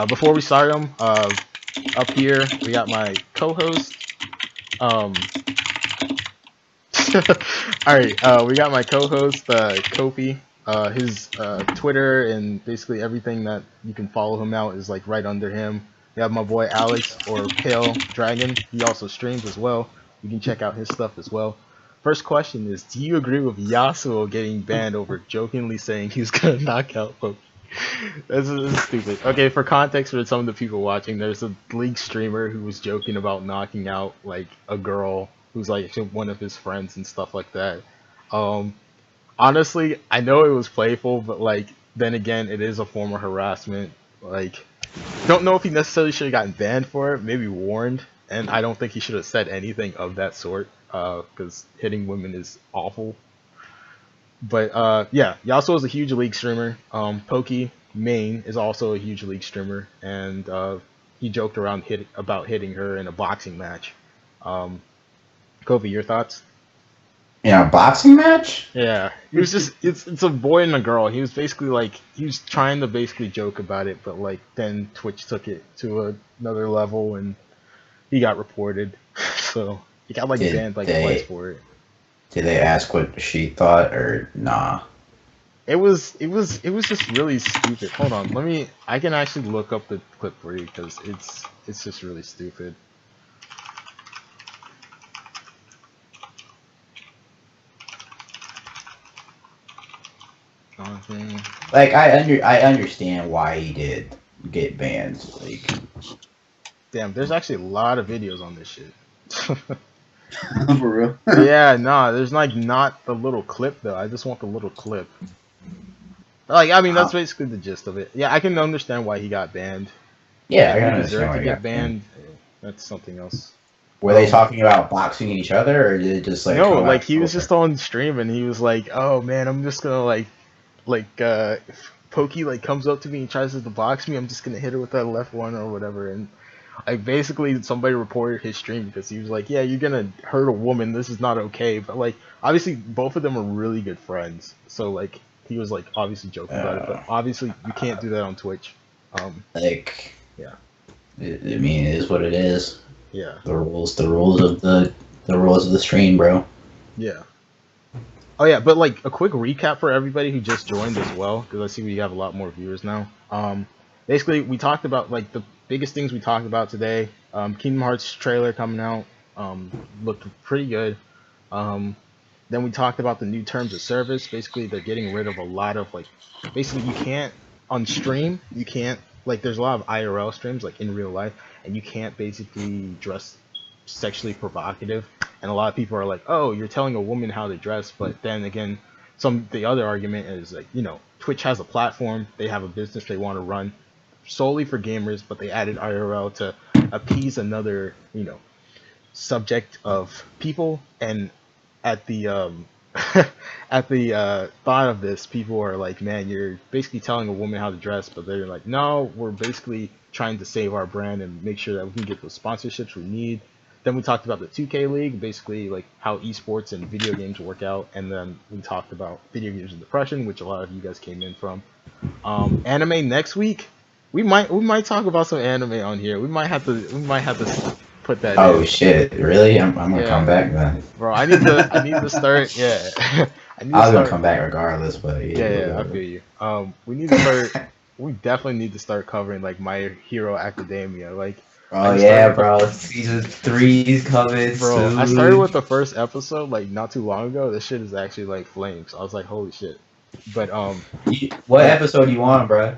Before we start them, up here we got my co-host. All right, we got my co-host Kofi. His Twitter and basically everything that you can follow him out is like right under him. We have my boy Alex or Pale Dragon. He also streams as well. You can check out his stuff as well. First question is, do you agree with Yasuo getting banned over jokingly saying he was gonna knock out Poke? This is stupid. Okay, for context for some of the people watching, there's a League streamer who was joking about knocking out like a girl who's like one of his friends and stuff like that. Honestly, I know it was playful, but like then again, it is a form of harassment. Like, don't know if he necessarily should have gotten banned for it, maybe warned, and I don't think he should have said anything of that sort. Because hitting women is awful. But yeah, Yasuo is a huge League streamer. Pokey Main is also a huge League streamer, and he joked around about hitting her in a boxing match. Kofi, your thoughts? In a boxing match? Yeah, he was just it's a boy and a girl. He was basically like he was trying to basically joke about it, but like then Twitch took it to another level and he got reported. So he got like banned like twice for it. Did they ask what she thought or nah? It was just really stupid. Hold on, I can actually look up the clip for you because it's just really stupid. Like I understand why he did get banned. Like, damn, there's actually a lot of videos on this shit. For real? Yeah, nah, there's like not the little clip though. I just want the little clip. Like, I mean, that's basically the gist of it. Yeah, I can understand why he got banned. yeah, I If can he understand deserved why to he get got banned. banned. That's something else. Were they talking about boxing each other, or did it just like No, come like out he was over? just on stream and he was like, "Oh man, I'm just gonna if Pokey like comes up to me and tries to box me, I'm just gonna hit her with that left one or whatever." And like basically somebody reported his stream because he was like, "Yeah, you're gonna hurt a woman. This is not okay." But like obviously both of them are really good friends, so like he was like obviously joking about it. But obviously you can't do that on Twitch. Like, Yeah. I mean, it is what it is. Yeah. The rules of the stream, bro. Yeah. Oh yeah, but like a quick recap for everybody who just joined as well, because I see we have a lot more viewers now. Basically we talked about like the biggest things we talked about today. Kingdom Hearts trailer coming out, looked pretty good. Then we talked about the new terms of service. Basically they're getting rid of a lot of like, basically you can't on stream, you can't like there's a lot of IRL streams like in real life, and you can't basically dress sexually provocative, and a lot of people are like, oh, you're telling a woman how to dress. But then again, the other argument is like, you know, Twitch has a platform, they have a business they want to run solely for gamers, but they added IRL to appease another, you know, subject of people. And at the at the thought of this, people are like, man, you're basically telling a woman how to dress, but they're like, no, we're basically trying to save our brand and make sure that we can get the sponsorships we need. Then we talked about the 2K League, basically like how esports and video games work out, and then we talked about video games and depression, which a lot of you guys came in from. Anime next week, we might talk about some anime on here. We might have to put that. Oh in. shit! Really? I'm gonna Yeah. come back then. Bro, I need to start. Yeah, I need to I was gonna start. come back regardless, but Yeah, I feel you. We need to start. We definitely need to start covering like My Hero Academia. Like, Oh I just yeah, started- bro. Season 3's coming. bro, soon. I started with the first episode like not too long ago. This shit is actually like flames. I was like, holy shit. But What episode you on, bro?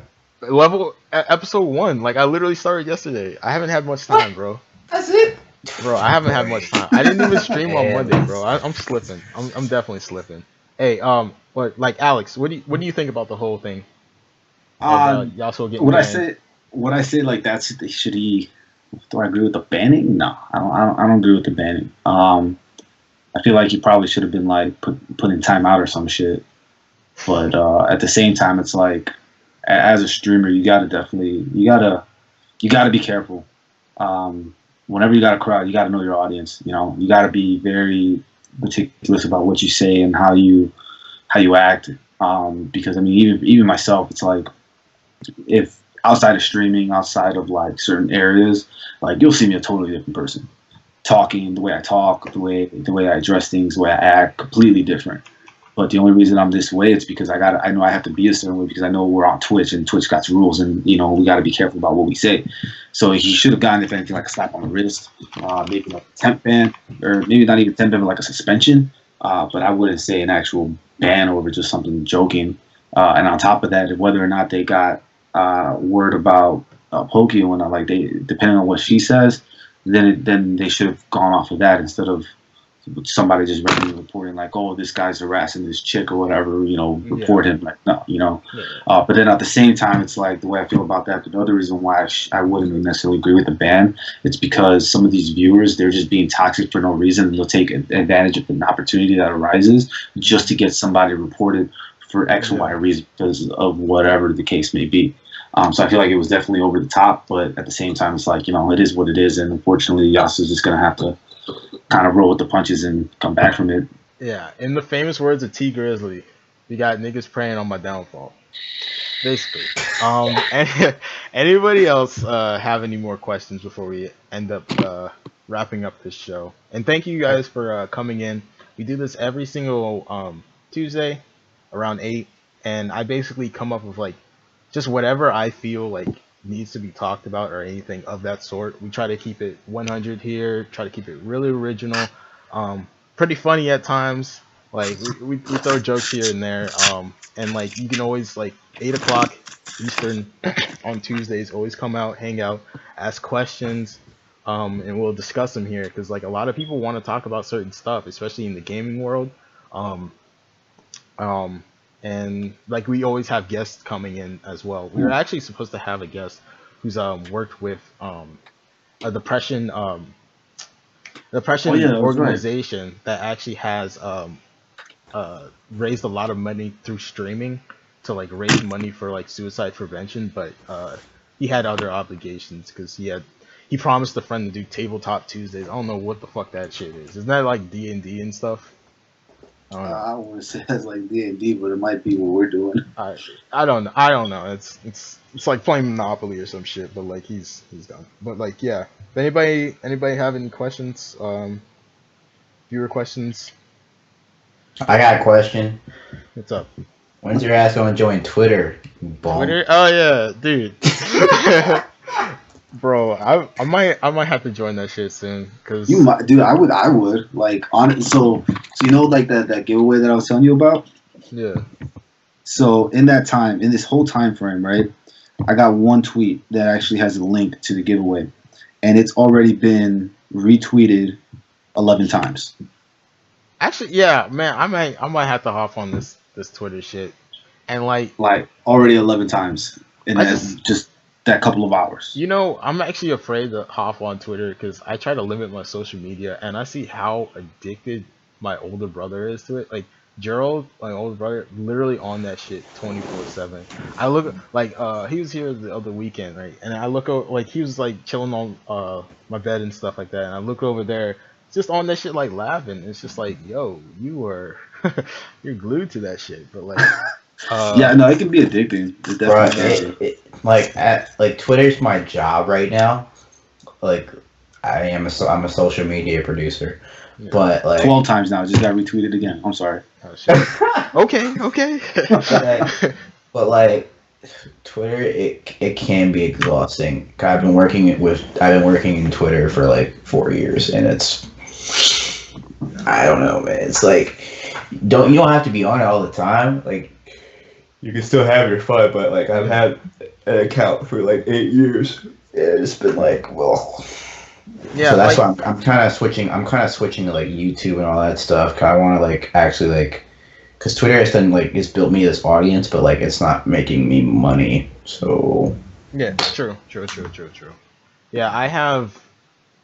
episode 1, like I literally started yesterday. I haven't had much time, bro. That's it. Bro, I haven't had much time. I didn't even stream on Man. Monday, bro. I'm slipping. I'm definitely slipping. Hey, but like Alex, what do you think about the whole thing? Y'all still getting What I banned? say, like that's should he? Do I agree with the banning? No, I don't agree with the banning. I feel like he probably should have been like put in timeout or some shit. But at the same time, it's like as a streamer, you gotta be careful. Whenever you got a crowd, you gotta know your audience. You know, you gotta be very meticulous about what you say and how you act. Because I mean, even myself, it's like if outside of streaming, outside of like certain areas, like you'll see me a totally different person. Talking, the way I talk, the way I address things, the way I act, completely different. But the only reason I'm this way is because I know I have to be a certain way because I know we're on Twitch and Twitch got rules and you know we got to be careful about what we say. So he should have gotten, if anything, like a slap on the wrist, maybe like a temp ban, or maybe not even temp ban, but like a suspension. But I wouldn't say an actual ban over just something joking. And on top of that, whether or not they got word about Pokey and whatnot, like they, depending on what she says, then they should have gone off of that instead of somebody just randomly reporting like, oh, this guy's harassing this chick or whatever, you know, report him. Like, no, you know. Yeah. But then at the same time, it's like the way I feel about that. The other reason why I wouldn't necessarily agree with the ban, it's because some of these viewers, they're just being toxic for no reason. They'll take advantage of an opportunity that arises just to get somebody reported for X or Y reason because of whatever the case may be. So I feel like it was definitely over the top, but at the same time, it's like, you know, it is what it is. And unfortunately, Yasu's just going to have to kind of roll with the punches and come back from it. Yeah, in the famous words of T Grizzly, you got niggas praying on my downfall. Basically. Anybody else have any more questions before we end up wrapping up this show? And thank you guys for coming in. We do this every single Tuesday around 8, and I basically come up with like just whatever I feel like needs to be talked about or anything of that sort. We try to keep it 100 here, try to keep it really original, pretty funny at times. Like we throw jokes here and there, and like you can always like 8 o'clock Eastern on Tuesdays always come out, hang out, ask questions, and we'll discuss them here because like a lot of people want to talk about certain stuff, especially in the gaming world. And like we always have guests coming in as well. We were actually supposed to have a guest who's worked with a depression organization that actually has raised a lot of money through streaming to like raise money for like suicide prevention, but he had other obligations because he promised a friend to do tabletop Tuesdays. I don't know what the fuck that shit is. Isn't that like D&D and stuff? I don't want to say that's like D&D, but it might be what we're doing. I don't know. It's like playing Monopoly or some shit, but like he's done. But like yeah. If anybody have any questions? Viewer questions? I got a question. What's up? When's your ass gonna join Twitter? Twitter? Oh yeah, dude. Bro, I might have to join that shit soon, cause You might, dude. I would like on. So you know, like that giveaway that I was telling you about. yeah. So in this whole time frame, right? I got one tweet that actually has a link to the giveaway, and it's already been retweeted 11 times. Actually, yeah, man, I might have to hop on this Twitter shit, and like Already 11 times in I just that couple of hours. you know, I'm actually afraid to hop on Twitter because I try to limit my social media, and I see how addicted my older brother is to it. Like Gerald, my older brother, literally on that shit 24/7. I look like he was here the other weekend, right? And I look over like he was like chilling on my bed and stuff like that. And I look over there, just on that shit like laughing. It's just like, yo, you were you're glued to that shit. But like, Yeah, no, it can be addicting. It Right. definitely can. Like Twitter's my job right now. Like I'm a social media producer, Yeah. but like 12 times now. Just got retweeted again. I'm sorry. oh, shit. Okay. but like Twitter, it can be exhausting. I've been working in Twitter for like 4 years, and I don't know, man. It's like you don't have to be on it all the time. Like you can still have your fun, but like I've had an account for like 8 years, and it's been like, well. Yeah, So that's like, why I'm kind of switching. I'm kind of switching to like YouTube and all that stuff. 'Cause I want to like actually like, because Twitter has done like it's built me this audience, but like it's not making me money. So yeah, true. Yeah, I have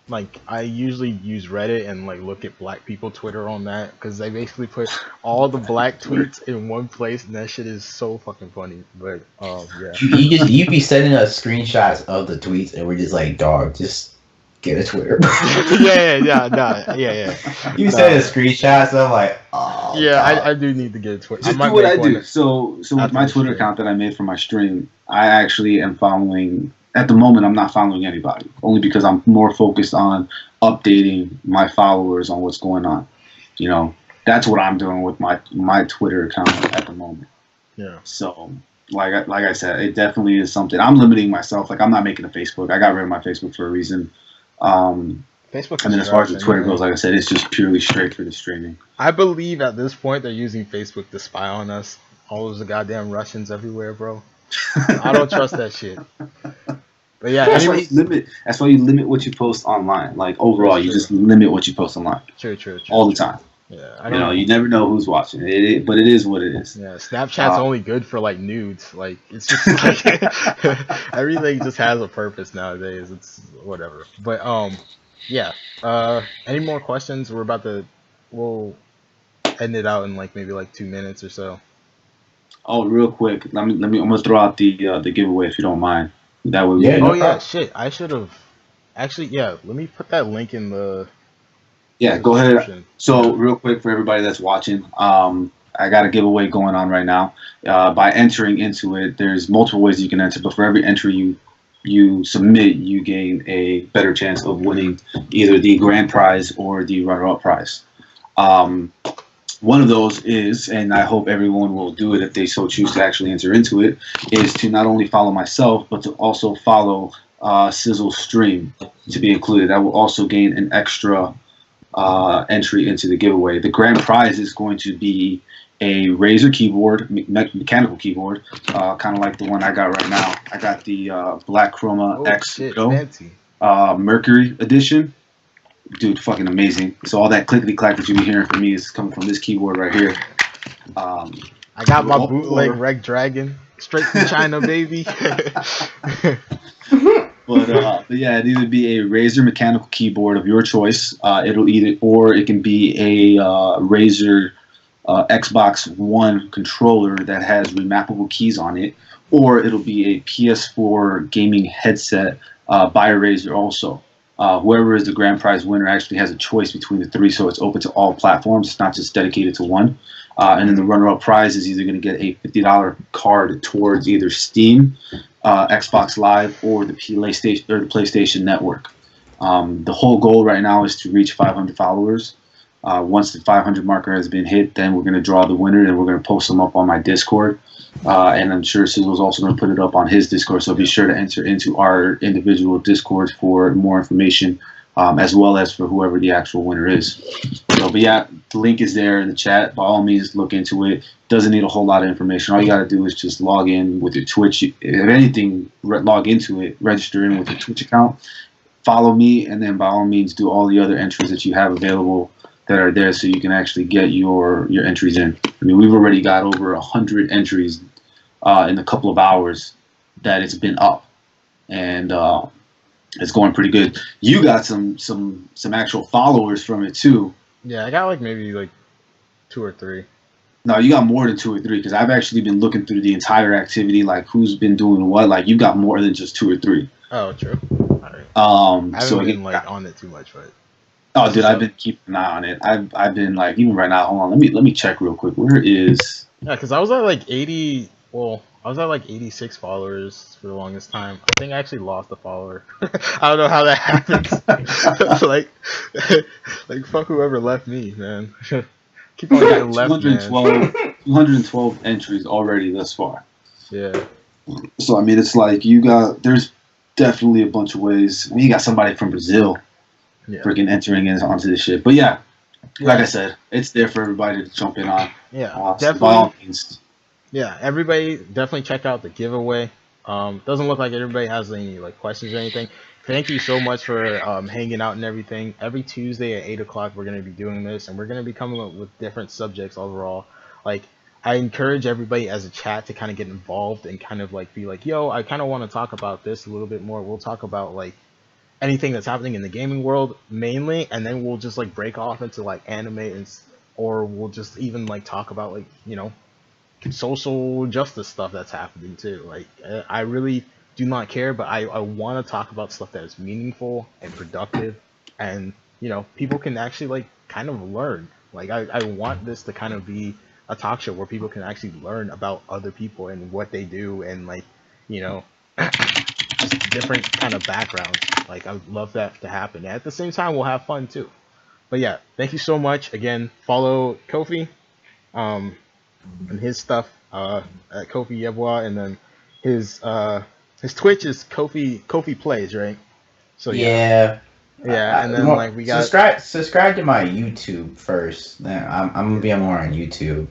like I usually use Reddit and like look at black people Twitter on that because they basically put all the black tweets in one place, and that shit is so fucking funny. But yeah. you be sending us screenshots of the tweets, and we're just like, dog, just get a Twitter. yeah. You send us screenshots. I'm like, oh. Yeah, God. I do need to get a Twitter. Just might do what make I do. one So with after my the Twitter stream. account that I made for my stream, I actually am following. At the moment, I'm not following anybody, only because I'm more focused on updating my followers on what's going on. You know, that's what I'm doing with my Twitter account at the moment. Yeah. So, like I said, it definitely is something. I'm limiting myself. Like I'm not making a Facebook. I got rid of my Facebook for a reason. Facebook. And then as far as the Twitter goes, like I said, it's just purely straight for the streaming. I believe at this point they're using Facebook to spy on us. All those goddamn Russians everywhere, bro. I don't trust that shit. But yeah, That's why anyways, you limit. That's why you limit what you post online. Like overall, you just limit what you post online true. all the time. Yeah, You know, you never know who's watching it, but it is what it is. Yeah, Snapchat's only good for like nudes. Like it's just like everything just has a purpose nowadays. It's whatever. But yeah. Any more questions? We'll end it out in like maybe like 2 minutes or so. Oh, real quick, let me. I'm gonna throw out the giveaway if you don't mind. That would. Yeah, Oh no yeah, problem. shit. I should have actually. Yeah, let me put that link in the. Yeah, go ahead. description. So, real quick for everybody that's watching, I got a giveaway going on right now. By entering into it, there's multiple ways you can enter, but for every entry you submit, you gain a better chance of winning either the grand prize or the runner-up prize. One of those is, and I hope everyone will do it if they so choose to actually enter into it, is to not only follow myself, but to also follow Sizzle's stream to be included. That will also gain an extra entry into the giveaway. The grand prize is going to be a Razer keyboard, mechanical keyboard, kind of like the one I got right now. I got the Black Chroma Oh X shit, Go, fancy. Mercury edition. Dude, fucking amazing. So all that clickety clack that you be hearing from me is coming from this keyboard right here. I got my or- bootleg Red Dragon straight from China, baby. But yeah, it'd either be a Razer mechanical keyboard of your choice. It can be a Razer Xbox One controller that has remappable keys on it, or it'll be a PS4 gaming headset by Razer also. Whoever is the grand prize winner actually has a choice between the three, so it's open to all platforms. It's not just dedicated to one. And then the runner-up prize is either going to get a $50 card towards either Steam, Xbox Live, or the PlayStation Network. The whole goal right now is to reach 500 followers. Once the 500 marker has been hit, then we're going to draw the winner, and we're going to post them up on my Discord. And I'm sure Sizzle's also going to put it up on his Discord, so be sure to enter into our individual Discords for more information, as well as for whoever the actual winner is. So, but yeah, the link is there in the chat. By all means, look into it. Doesn't need a whole lot of information. All you got to do is just log in with your Twitch. If anything, log into it, register in with your Twitch account, follow me, and then by all means, do all the other entries that you have available that are there, so you can actually get your entries in. I mean, we've already got over 100 entries in a couple of hours that it's been up, and it's going pretty good. You got some actual followers from it too. Yeah, I got like maybe like 2 or 3. No, you got more than 2 or 3 because I've actually been looking through the entire activity, like who's been doing what. Like you got more than just 2 or 3. Oh, true. All right. I haven't So been again, like on it too much, but oh, dude, I've been keeping an eye on it. I've been like even right now. Hold on, let me check real quick. Where is? yeah, because I was at like 80. Well, I was at like 86 followers for the longest time. I think I actually lost a follower. I don't know how that happens. like, like fuck whoever left me, man. Keep on getting left, man. 212 entries already thus far. Yeah. So I mean, it's like there's definitely a bunch of ways. I mean, you got somebody from Brazil, Yeah. freaking entering onto this shit. But yeah, like I said, it's there for everybody to jump in on. Yeah. So by all Definitely. means. Yeah. Everybody definitely check out the giveaway. Doesn't look like everybody has any like questions or anything. Thank you so much for hanging out and everything. Every Tuesday at 8 o'clock we're gonna be doing this, and we're gonna be coming up with different subjects overall. Like, I encourage everybody as a chat to kind of get involved and kind of like be like, yo, I kind of want to talk about this a little bit more. We'll talk about like anything that's happening in the gaming world mainly, and then we'll just like break off into like anime or we'll just even like talk about like, you know, social justice stuff that's happening too. Like, I really do not care, but I want to talk about stuff that is meaningful and productive, and you know, people can actually like kind of learn. Like, I want this to kind of be a talk show where people can actually learn about other people and what they do, and like, you know, just different kind of backgrounds. Like, I would love that to happen. At the same time, we'll have fun too. But yeah, thank you so much. Again, follow Kofi, and his stuff at Kofi Yeboah, and then his Twitch is Kofi Plays, right? So Yeah. yeah, and then Well, like we got subscribe to my YouTube first. Then I'm gonna be more on YouTube.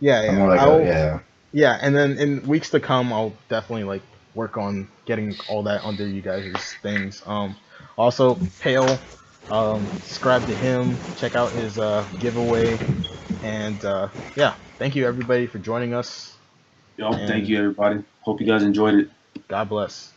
yeah, I'm more like yeah. yeah, and then in weeks to come, I'll definitely like work on getting all that under you guys' things. Also Pale, subscribe to him, check out his giveaway, and yeah, thank you everybody for joining us. Yo, And thank you everybody. Hope you guys enjoyed it. God bless.